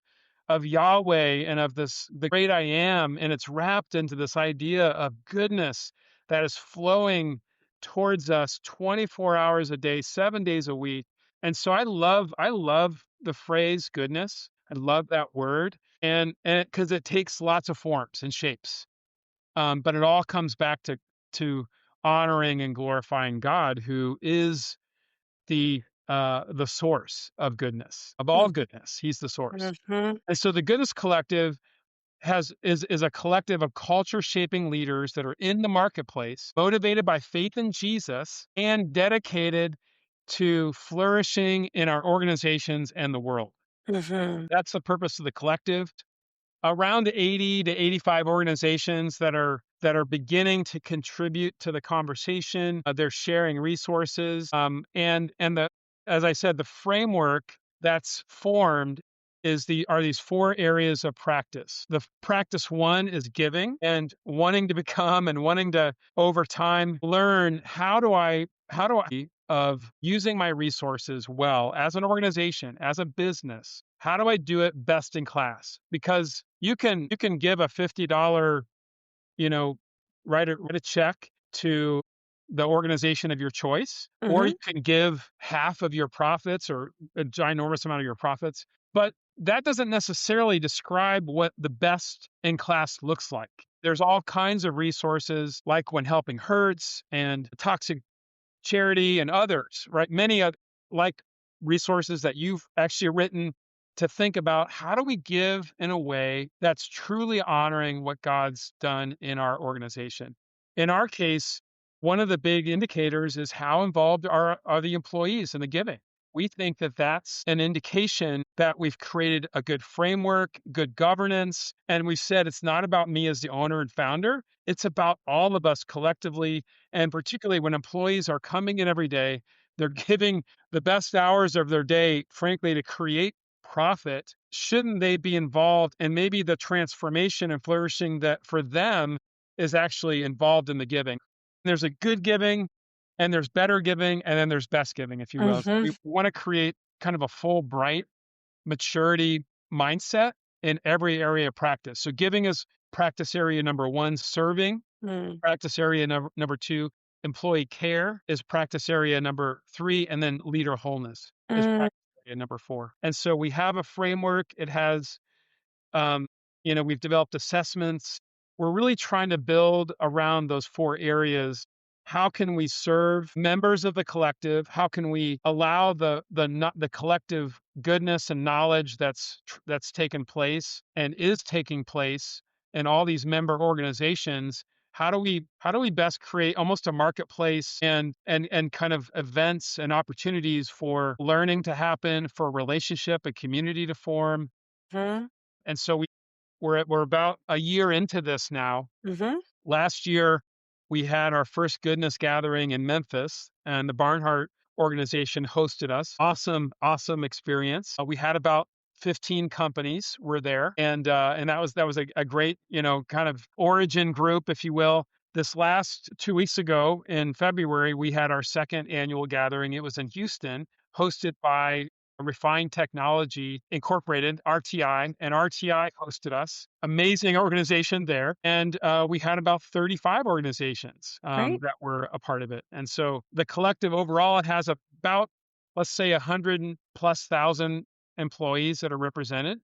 Yahweh and of the great I am, and it's wrapped into this idea of goodness that is flowing towards us 24 hours a day, 7 days a week. And so I love the phrase goodness. I love that word. And because it takes lots of forms and shapes. But it all comes back to honoring and glorifying God, who is the the source of goodness, of all goodness. He's the source. Mhm. And so the Goodness Collective is a collective of culture shaping leaders that are in the marketplace, motivated by faith in Jesus and dedicated to flourishing in our organizations and the world. Mhm. That's the purpose of the collective. Around 80 to 85 organizations that are beginning to contribute to the conversation. They're sharing resources, and the as I said, the framework that's formed are these four areas of practice. The practice one is giving and wanting to become and wanting to over time learn how do I of using my resources well as an organization, as a business. How do I do it best in class? Because you can give a $50, you know, write a check to the organization of your choice, or you Mhm. can give half of your profits or a ginormous amount of your profits. But that doesn't necessarily describe what the best in class looks like. There's all kinds of resources like When Helping Hurts and Toxic Charity and others, right? Many of like resources that you've actually written to think about how do we give in a way that's truly honoring what God's done in our organization. In our case, one of the big indicators is how involved are the employees in the giving. We think that that's an indication that we've created a good framework, good governance, and we've said it's not about me as the owner and founder. It's about all of us collectively, and particularly when employees are coming in every day, they're giving the best hours of their day, frankly, to create profit. Shouldn't they be involved? And maybe the transformation and flourishing that for them is actually involved in the giving. There's a good giving, and there's better giving, and then there's best giving, if you will. So Mhm. we want to create kind of a full, bright maturity mindset in every area of practice. So giving is practice area number one, serving. Mm. Practice area number two, employee care is practice area number three, and then leader wholeness is Mm. practice area number four. And so we have a framework. It has, um, we've developed assessments. We're really trying to build around those four areas. How can we serve members of the collective? How can we allow the collective goodness and knowledge that's taken place and is taking place in all these member organizations? How do we best create almost a marketplace and kind of events and opportunities for learning to happen, for relationship and community to form? Mhm. And so we're about a year into this now. Mhm. Last year, we had our first goodness gathering in Memphis, and the Barnhart organization hosted us. Awesome, awesome experience. We had about 15 companies were there, and that was a great, kind of origin group, if you will. This last 2 weeks ago in February, we had our second annual gathering. It was in Houston, hosted by Refined Technology Incorporated, RTI, and RTI hosted us. Amazing organization there. And we had about 35 organizations Great. that were a part of it. And so the collective overall, it has about, let's say, 100 plus thousand employees that are represented,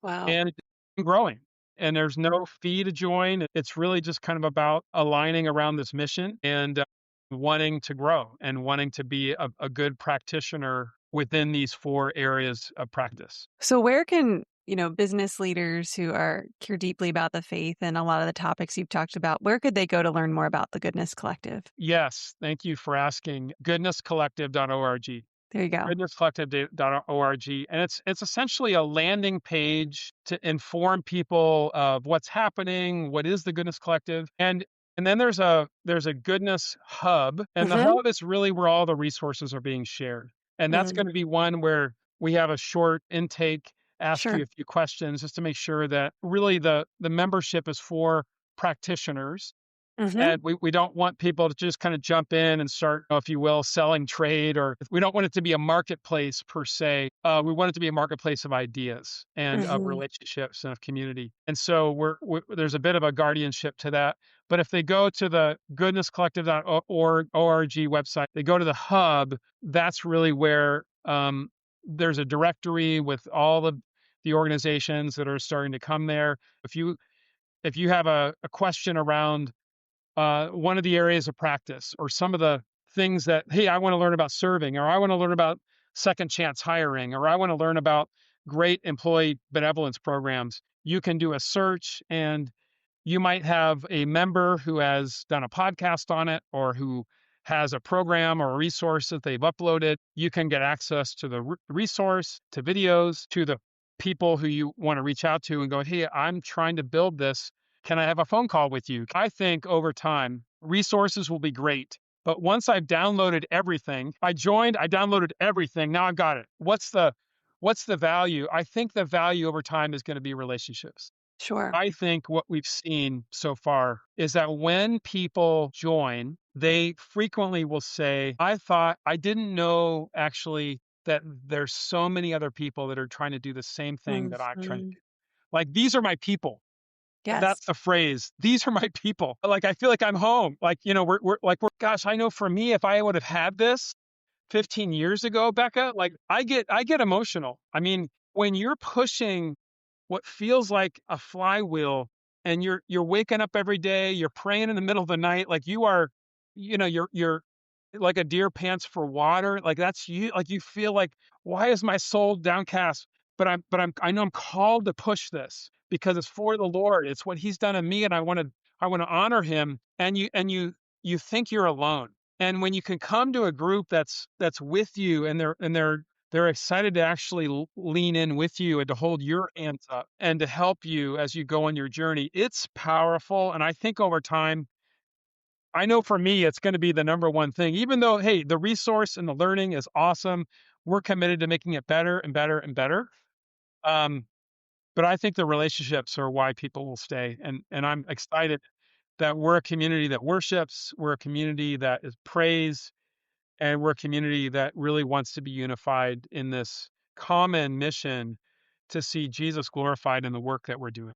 Wow. and it's growing. And there's no fee to join. It's really just kind of about aligning around this mission and wanting to grow and wanting to be a good practitioner within these four areas of practice. So where can, business leaders who care deeply about the faith and a lot of the topics you've talked about, where could they go to learn more about the Goodness Collective? Yes, thank you for asking. Goodnesscollective.org. There you go. Goodnesscollective.org, and it's essentially a landing page to inform people of what's happening, what is the Goodness Collective, and then there's a Goodness Hub, and the Mhm. hub is really where all the resources are being shared, and that's Mm. going to be one where we have a short intake, ask Sure. you a few questions just to make sure that really the membership is for practitioners, Mhm. and we don't want people to just kind of jump in and start, if you will, selling trade, or we don't want it to be a marketplace per se. We want it to be a marketplace of ideas and of Mhm. relationships and of community. And so there's a bit of a guardianship to that. But if they go to the goodnesscollective.org website, they go to the hub, that's really where there's a directory with all of the organizations that are starting to come there. If you have a question around one of the areas of practice or some of the things that, hey, I want to learn about serving, or I want to learn about second chance hiring, or I want to learn about great employee benevolence programs, you can do a search and you might have a member who has done a podcast on it or who has a program or a resource that they've uploaded. You can get access to the resource, to videos, to the people who you want to reach out to and go, hey, I'm trying to build this. Can I have a phone call with you? I think over time, resources will be great. But once I've downloaded everything, I downloaded everything. Now I've got it. What's the value? I think the value over time is going to be relationships. Sure. I think what we've seen so far is that when people join, they frequently will say, I didn't know actually that there's so many other people that are trying to do the same thing that I'm trying to Hmm. do. Like, these are my people. Yes. That's the phrase. These are my people. Like, I feel like I'm home. Like, gosh, I know for me, if I would have had this 15 years ago, Becca, like I get emotional. I mean, when you're pushing what feels like a flywheel and you're waking up every day, you're praying in the middle of the night, like you are, you're like a deer pants for water. Like that's you. Like you feel like, why is my soul downcast? I know I'm called to push this because it's for the Lord. It's what He's done in me, and I want to honor Him. And you think you're alone. And when you can come to a group that's with you, and they're excited to actually lean in with you and to hold your hands up and to help you as you go on your journey. It's powerful. And I think over time, I know for me, it's going to be the number one thing, even though, hey, the resource and the learning is awesome. We're committed to making it better and better and better. Um, but I think the relationships are why people will stay. And I'm excited that we're a community that worships, we're a community that is praise, and we're a community that really wants to be unified in this common mission to see Jesus glorified in the work that we're doing.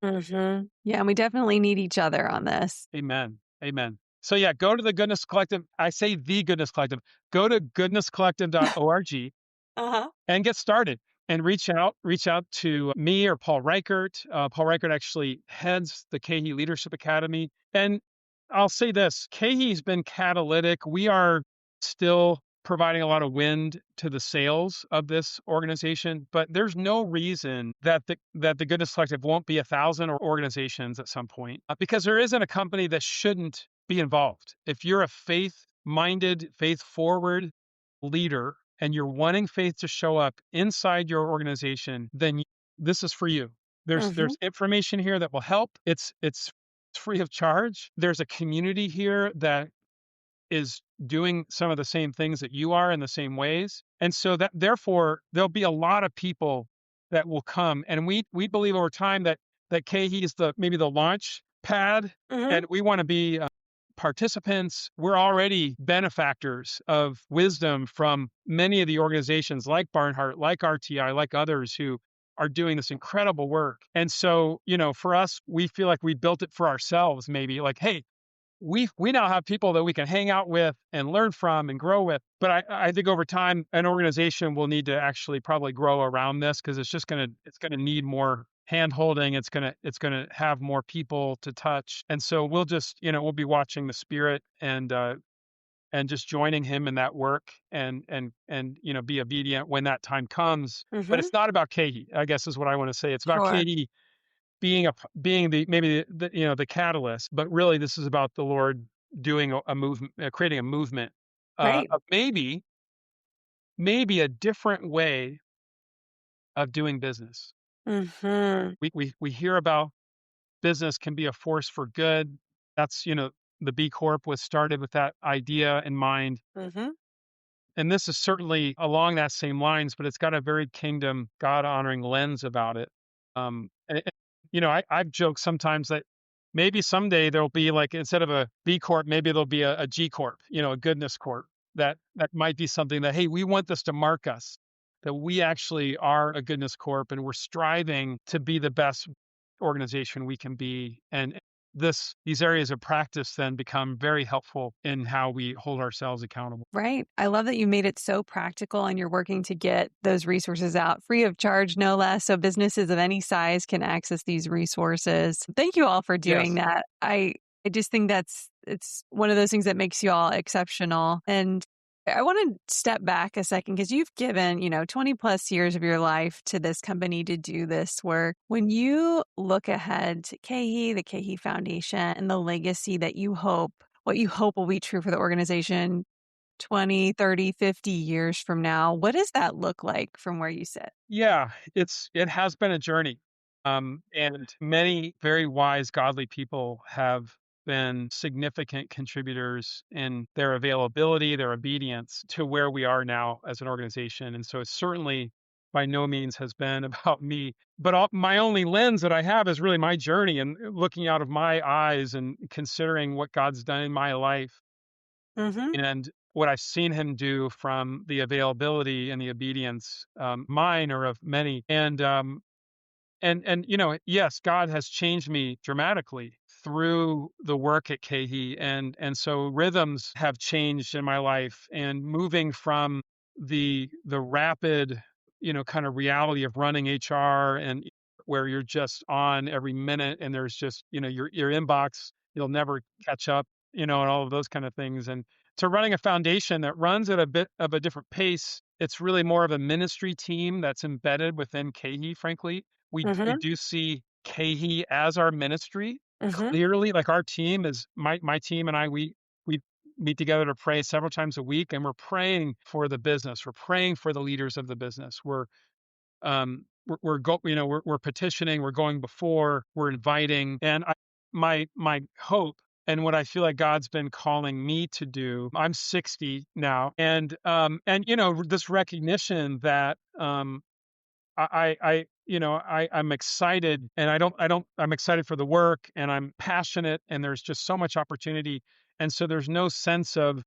Yeah, and we definitely need each other on this. Amen. Amen. So yeah, go to the Goodness Collective. I say the Goodness Collective. Go to goodnesscollective.org Uh-huh. and get started and reach out to me or Paul Reichert. Paul Reichert actually heads the KeHE Leadership Academy. And I'll say this, KeHE's been catalytic. We are still providing a lot of wind to the sails of this organization, but there's no reason that the Goodness Collective won't be 1,000 organizations at some point, because there isn't a company that shouldn't be involved. If you're a faith-minded, faith-forward leader and you're wanting faith to show up inside your organization, then this is for you. Hmm. There's information here that will help. It's free of charge. There's a community here that is doing some of the same things that you are in the same ways. And so that therefore there'll be a lot of people that will come. And we believe over time that KeHE is maybe the launch pad, Hmm. and we want to be participants. We're already benefactors of wisdom from many of the organizations like Barnhart, like RTI, like others who are doing this incredible work. And so, for us, we feel like we built it for ourselves, maybe like, hey, we now have people that we can hang out with and learn from and grow with. But I think over time, an organization will need to actually probably grow around this because it's gonna need more hand holding. It's gonna have more people to touch. And so we'll be watching the Spirit and just joining Him in that work and be obedient when that time comes. But Hmm. it's not about KeHE, I guess is what I want to say. It's about Sure. KeHE being the maybe the catalyst, but really this is about the Lord doing a movement, creating a movement Right. of maybe a different way of doing business. Hmm. We hear about business can be a force for good. That's the B Corp was started with that idea in mind. Hmm. And this is certainly along that same lines, but it's got a very kingdom, God honoring lens about it. I've joked sometimes that maybe someday there'll be like instead of a B Corp, maybe there'll be a G Corp, a Goodness Corp. That might be something that, hey, we want this to mark us, that we actually are a Goodness Corp and we're striving to be the best organization we can be. And these areas of practice then become very helpful in how we hold ourselves accountable. Right. I love that you made it so practical and you're working to get those resources out free of charge, no less. So businesses of any size can access these resources. Thank you all for doing Yes. that. I just think it's one of those things that makes you all exceptional. And I want to step back a second because you've given, 20 plus years of your life to this company to do this work. When you look ahead to KeHE, the KeHE Foundation, and the legacy that what you hope will be true for the organization 20, 30, 50 years from now, what does that look like from where you sit? Yeah, it has been a journey. And many very wise, godly people have been significant contributors in their availability, their obedience to where we are now as an organization. And so it certainly by no means has been about me, but my only lens that I have is really my journey and looking out of my eyes and considering what God's done in my life Mhm. and what I've seen him do from the availability and the obedience, mine or of many. And yes, God has changed me dramatically through the work at KeHE, and so rhythms have changed in my life, and moving from the rapid, kind of reality of running HR and where you're just on every minute, and there's just your inbox, you'll never catch up, and all of those kind of things, and to running a foundation that runs at a bit of a different pace. It's really more of a ministry team that's embedded within KeHE, frankly. We Mhm. do see KeHE as our ministry Mhm. clearly. Like our team is my team and I. We meet together to pray several times a week, and we're praying for the business. We're praying for the leaders of the business. We're petitioning. We're going before. We're inviting. And my hope and what I feel like God's been calling me to do. I'm 60 now, and this recognition that I'm excited and I'm excited for the work and I'm passionate and there's just so much opportunity. And so there's no sense of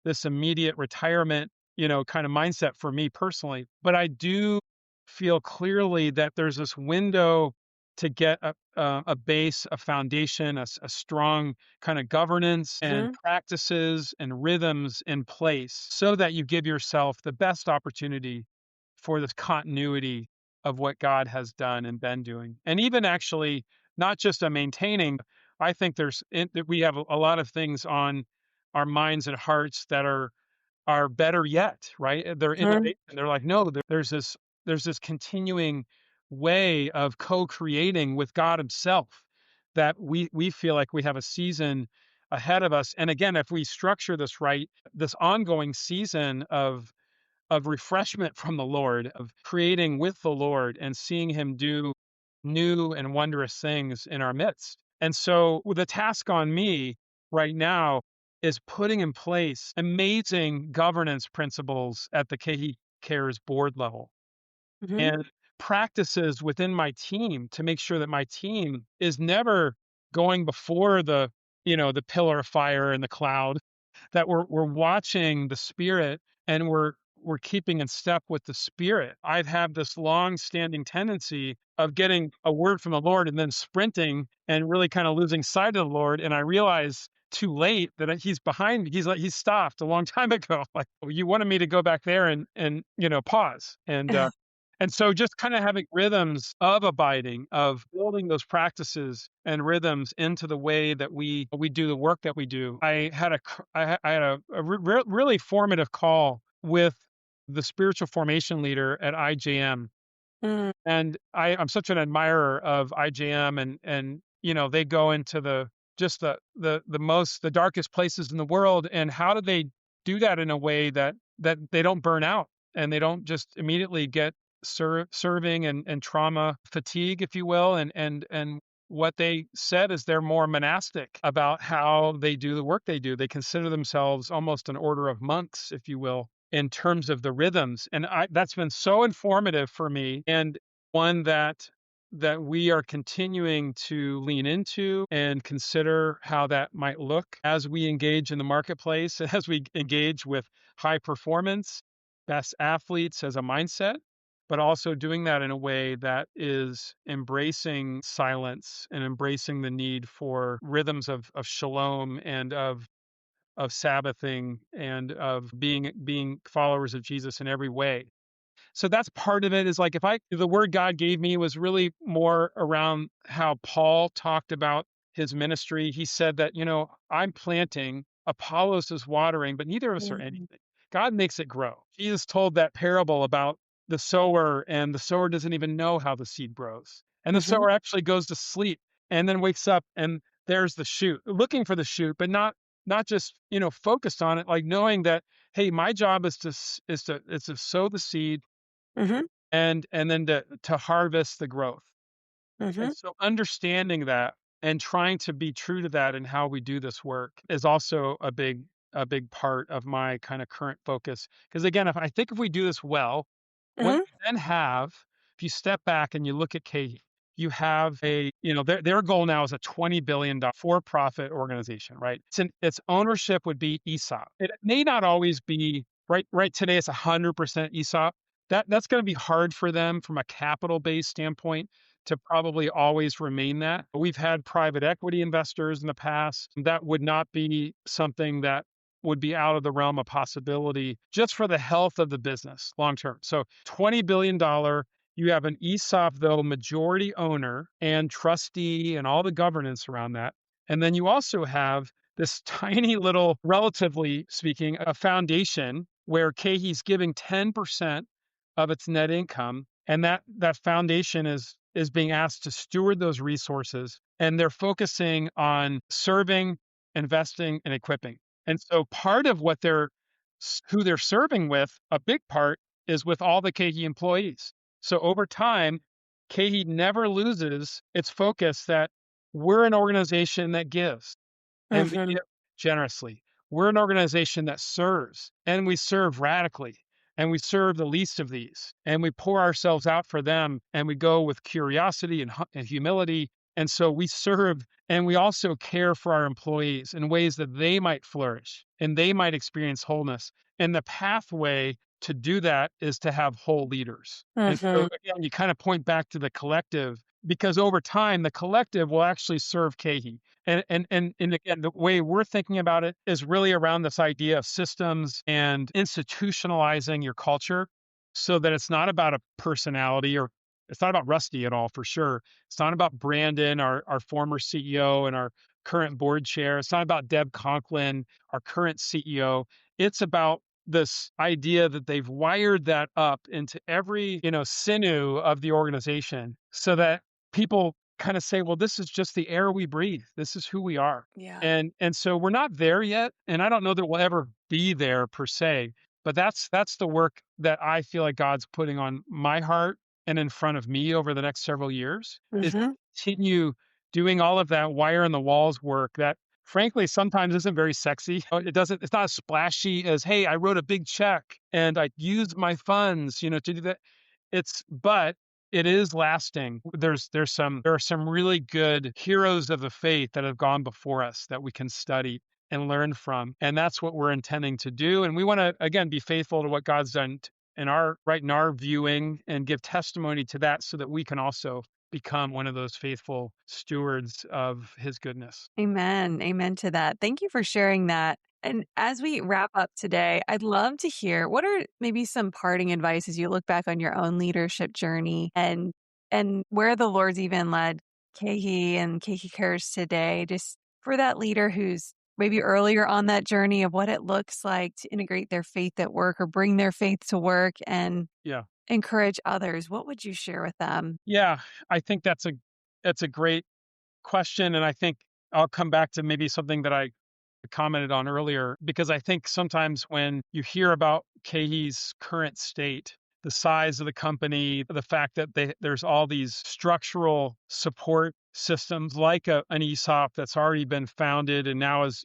this immediate retirement, kind of mindset for me personally. But I do feel clearly that there's this window to get a base, a foundation, a strong kind of governance and Mhm. practices and rhythms in place so that you give yourself the best opportunity for this continuity of what God has done and been doing. And even actually, not just a maintaining, I think we have a lot of things on our minds and hearts that are better yet, right? They're Mhm. innovation. They're like, no, there's this continuing way of co-creating with God Himself that we feel like we have a season ahead of us. And again, if we structure this right, this ongoing season of refreshment from the Lord, of creating with the Lord and seeing Him do new and wondrous things in our midst. And so the task on me right now is putting in place amazing governance principles at the KeHE Cares board level Mhm. and practices within my team to make sure that my team is never going before the pillar of fire and the cloud, that we're watching the spirit and we're keeping in step with the spirit. I've had this long standing tendency of getting a word from the Lord and then sprinting and really kind of losing sight of the Lord. And I realize too late that he's behind me. He's stopped a long time ago. Like, "Oh, you wanted me to go back there and pause." And so just kind of having rhythms of abiding, of building those practices and rhythms into the way that we do the work that we do. I had a really formative call with the spiritual formation leader at IJM, Mm. and I'm such an admirer of IJM, and they go into the darkest places in the world, and how do they do that in a way that they don't burn out and they don't just immediately get serving and trauma fatigue, if you will, and what they said is they're more monastic about how they do the work they do. They consider themselves almost an order of monks, if you will, in terms of the rhythms. And that's been so informative for me and one that we are continuing to lean into and consider how that might look as we engage in the marketplace, as we engage with high performance, best athletes as a mindset, but also doing that in a way that is embracing silence and embracing the need for rhythms of shalom and of Sabbathing and of being followers of Jesus in every way. So that's part of it is like the word God gave me was really more around how Paul talked about his ministry. He said that, I'm planting, Apollos is watering, but neither of us are Mhm. anything. God makes it grow. Jesus told that parable about the sower, and the sower doesn't even know how the seed grows. And the Mhm. sower actually goes to sleep and then wakes up, and there's the shoot, looking for the shoot, but not just, focused on it, like knowing that, hey, my job is to sow the seed Mhm. and then to harvest the growth. And Mhm. so understanding that and trying to be true to that in how we do this work is also a big part of my kind of current focus. Because again, if we do this well, what Mhm. you then have, if you step back and you look at KeHE, you have their goal now is a $20 billion for-profit organization, right? Its ownership would be ESOP. It may not always be right today. It's 100% ESOP. That's going to be hard for them from a capital base standpoint to probably always remain that. We've had private equity investors in the past. That would not be something that would be out of the realm of possibility just for the health of the business long term. So $20 billion, you have an ESOP, though, majority owner and trustee and all the governance around that. And then you also have this tiny little, relatively speaking, a foundation where KeHE's giving 10% of its net income, and that foundation is being asked to steward those resources, and they're focusing on serving, investing, and equipping. And so part of who they're serving with, a big part is with all the KeHE employees. So over time, KeHE never loses its focus that we're an organization that gives and we Mhm. give generously. We're an organization that serves, and we serve radically, and we serve the least of these, and we pour ourselves out for them, and we go with curiosity and humility. And so we serve, and we also care for our employees in ways that they might flourish and they might experience wholeness. And the pathway to do that is to have whole leaders. And so Mhm. again, you kind of point back to the collective, because over time, the collective will actually serve KeHE. And again, the way we're thinking about it is really around this idea of systems and institutionalizing your culture so that it's not about a personality, or it's not about Rusty at all, for sure. It's not about Brandon, our former CEO and our current board chair. It's not about Deb Conklin, our current CEO. It's about this idea that they've wired that up into every, sinew of the organization so that people kind of say, well, this is just the air we breathe. This is who we are. Yeah. And so we're not there yet. And I don't know that we'll ever be there per se, but that's the work that I feel like God's putting on my heart and in front of me over the next several years, is Mhm. continue doing all of that wire in the walls work that frankly sometimes isn't very sexy. It's not as splashy as, hey, I wrote a big check and I used my funds, to do that. But it is lasting. There are some really good heroes of the faith that have gone before us that we can study and learn from. And that's what we're intending to do. And we want to, again, be faithful to what God's done in our viewing, and give testimony to that so that we can also become one of those faithful stewards of his goodness. Amen. Amen to that. Thank you for sharing that. And as we wrap up today, I'd love to hear what are maybe some parting advice as you look back on your own leadership journey and where the Lord's even led KeHE and KeHE Cares today, just for that leader who's maybe earlier on that journey of what it looks like to integrate their faith at work or bring their faith to work and Yeah. encourage others. What would you share with them? Yeah. I think that's a great question. And I think I'll come back to maybe something that I commented on earlier, because I think sometimes when you hear about KeHE's current state, the size of the company, the fact that there's all these structural support systems like an ESOP that's already been founded and now is,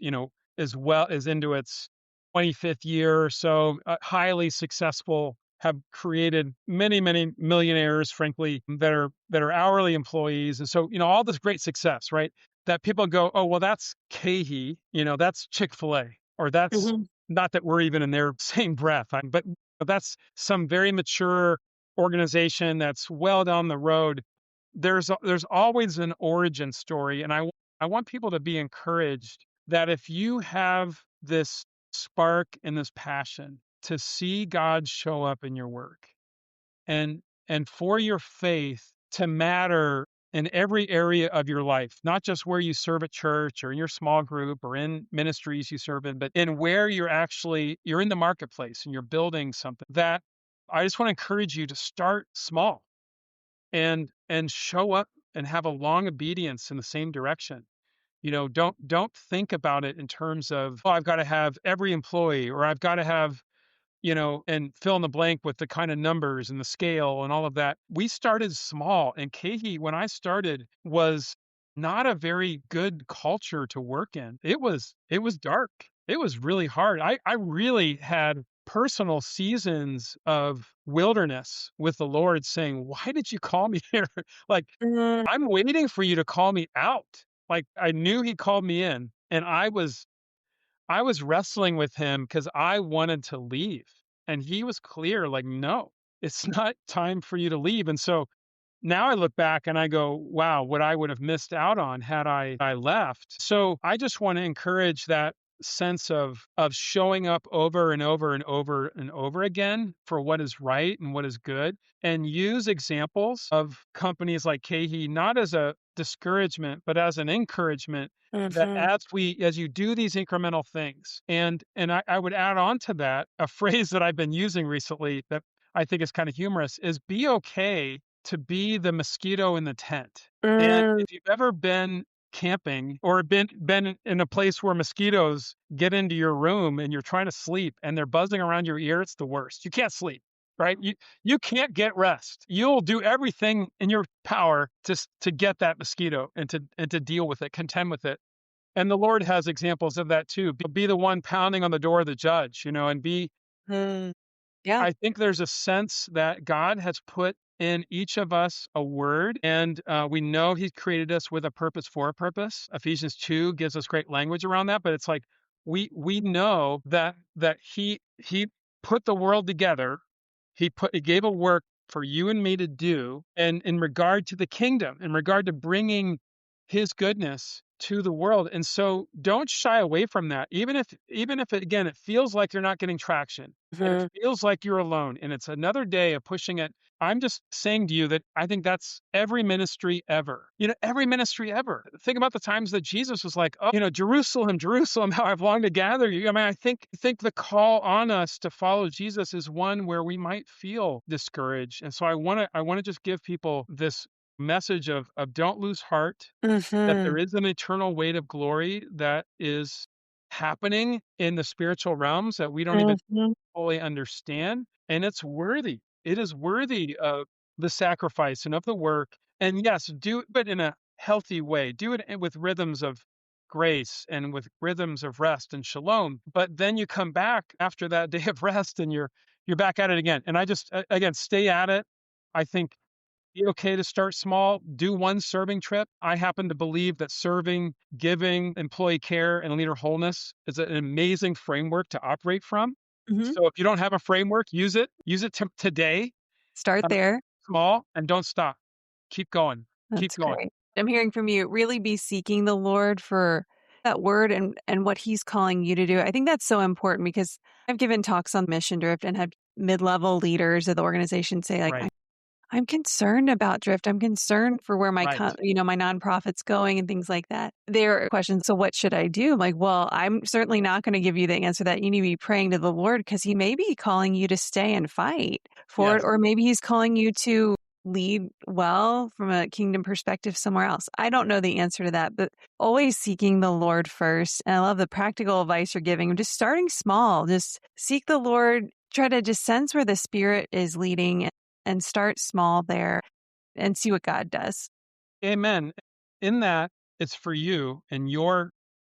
as well is into its 25th year or so, highly successful, have created many, many millionaires, frankly, that are hourly employees. And so, all this great success, right? That people go, oh, well, that's KeHE, that's Chick-fil-A, or that's Mhm. not that we're even in their same breath, but that's some very mature organization that's well down the road. There's always an origin story, and I want people to be encouraged that if you have this spark and this passion to see God show up in your work, and for your faith to matter in every area of your life, not just where you serve at church or in your small group or in ministries you serve in, but in where you're in the marketplace and you're building something. That I just want to encourage you to start small and show up and have a long obedience in the same direction. Don't think about it in terms of, oh, I've got to have every employee, or I've got to have, and fill in the blank with the kind of numbers and the scale and all of that. We started small, and KeHE, when I started, was not a very good culture to work in. It was dark. It was really hard. I really had personal seasons of wilderness with the Lord saying, "Why did you call me here?" Like, Mm, I'm waiting for you to call me out. Like, I knew he called me in, and I was wrestling with him because I wanted to leave. And he was clear, like, no, it's not time for you to leave. And so now I look back and I go, wow, what I would have missed out on had I left. So I just want to encourage that sense of showing up over and over and over and over again for what is right and what is good, and use examples of companies like KeHE not as a discouragement, but as an encouragement that mhm, as you do these incremental things. And I would add on to that a phrase that I've been using recently that I think is kind of humorous, is be okay to be the mosquito in the tent. And mm, if you've ever been camping or been in a place where mosquitoes get into your room and you're trying to sleep and they're buzzing around your ear, it's the worst. You can't sleep, right? You can't get rest. You'll do everything in your power to get that mosquito and to deal with it, contend with it. And the Lord has examples of that too. Be the one pounding on the door of the judge, and be mm. Yeah. I think there's a sense that God has put in each of us a word, and we know He's created us with a purpose for a purpose. Ephesians 2 gives us great language around that, but it's like we know that He put the world together. He gave a work for you and me to do, and in regard to the kingdom, in regard to bringing His goodness to the world. And so don't shy away from that, even if again it feels like you're not getting traction and it Mhm, feels like you're alone and it's another day of pushing it. I'm just saying to you that I think that's every ministry ever. Every ministry ever. Think about the times that Jesus was like, "Oh, Jerusalem, Jerusalem, how I've longed to gather you." I mean, I think the call on us to follow Jesus is one where we might feel discouraged. And so I want to just give people this message of don't lose heart, that there mhm, is an eternal weight of glory that is happening in the spiritual realms that we don't even mhm, fully understand, and it's worthy. It is worthy of the sacrifice and of the work. And yes, do it, but in a healthy way. Do it with rhythms of grace and with rhythms of rest and shalom. But then you come back after that day of rest and you're back at it again. And I just again stay at it. I think be okay to start small. Do one serving trip. I happen to believe that serving, giving, employee care, and leader wholeness is an amazing framework to operate from. mhm. So if you don't have a framework, use it. Use it today. Start Um, there. Small, and don't stop. Keep going. Keep That's going. great. I'm hearing from you, really be seeking the Lord for that word and what He's calling you to do. I think that's so important because I've given talks on mission drift and had mid-level leaders of the organization say, like, Right. I'm concerned about drift. I'm concerned for where Right. my nonprofit's going and things like that. Their questions, so what should I do? I'm like, well, I'm certainly not going to give you the answer that you need to be praying to the Lord because He may be calling you to stay and fight for it, Yes. or maybe He's calling you to lead well from a kingdom perspective somewhere else. I don't know the answer to that, but always seeking the Lord first. And I love the practical advice you're giving. Just starting small, just seek the Lord, try to just sense where the Spirit is leading and start small there and see what God does. Amen. In that, it's for you and your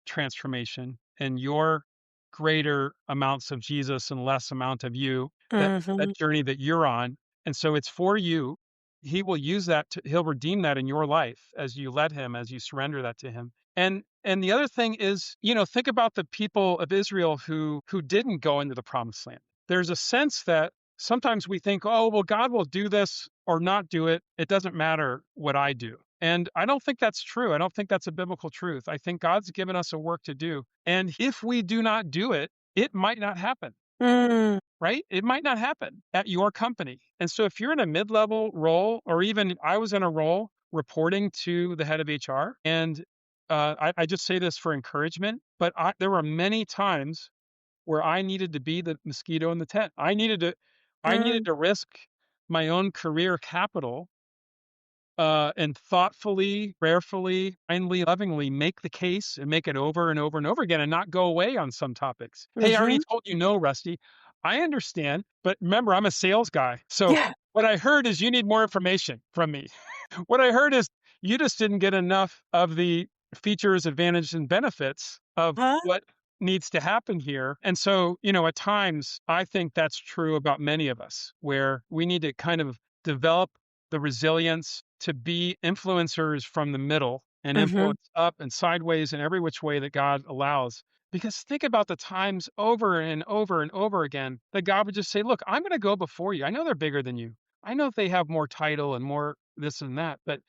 transformation and your greater amounts of Jesus and less amount of you, that Mhm, journey that you're on. And so it's for you. He will use he'll redeem that in your life as you let him, as you surrender that to him. And the other thing is, think about the people of Israel who didn't go into the promised land. There's a sense that sometimes we think, oh, well, God will do this or not do it. It doesn't matter what I do. And I don't think that's true. I don't think that's a biblical truth. I think God's given us a work to do. And if we do not do it, it might not happen, mm, right? It might not happen at your company. And so if you're in a mid level role, or even I was in a role reporting to the head of HR. And I just say this for encouragement, but there were many times where I needed to be the mosquito in the tent. I needed Mm, to risk my own career capital, and thoughtfully, prayerfully, kindly, lovingly make the case and make it over and over and over again and not go away on some topics. Hey, I already mhm. told you no, Rusty. I understand, but remember, I'm a sales guy. So Yeah. what I heard is you need more information from me. What I heard is you just didn't get enough of the features, advantages, and benefits of Huh? what needs to happen here. And so, at times I think that's true about many of us, where we need to kind of develop the resilience to be influencers from the middle and Mhm. influence up and sideways in every which way that God allows. Because think about the times over and over and over again that God would just say, look, I'm going to go before you. I know they're bigger than you. I know they have more title and more this and that, but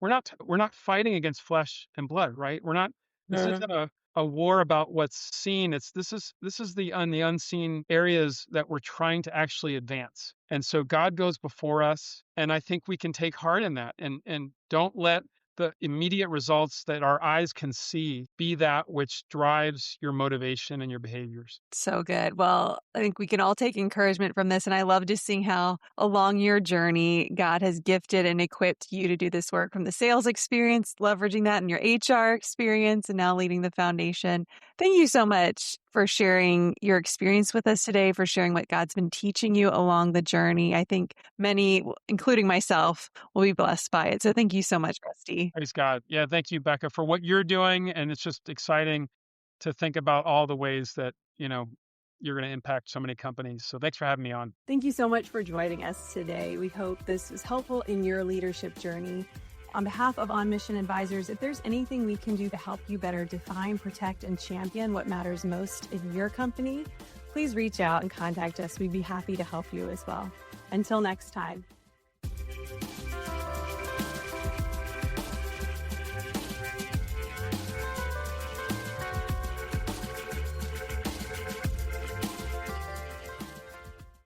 we're not fighting against flesh and blood, right? We're not This Mm. isn't a war about what's seen. This is the unseen areas that we're trying to actually advance. And so God goes before us, and I think we can take heart in that, and don't let the immediate results that our eyes can see be that which drives your motivation and your behaviors. So good. Well, I think we can all take encouragement from this. And I love just seeing how along your journey, God has gifted and equipped you to do this work from the sales experience, leveraging that in your HR experience, and now leading the foundation. Thank you so much for sharing your experience with us today, for sharing what God's been teaching you along the journey. I think many, including myself, will be blessed by it. So thank you so much, Rusty. Praise God. Yeah, thank you, Becca, for what you're doing. And it's just exciting to think about all the ways that, you're going to impact so many companies. So thanks for having me on. Thank you so much for joining us today. We hope this was helpful in your leadership journey. On behalf of On Mission Advisors, if there's anything we can do to help you better define, protect, and champion what matters most in your company, please reach out and contact us. We'd be happy to help you as well. Until next time.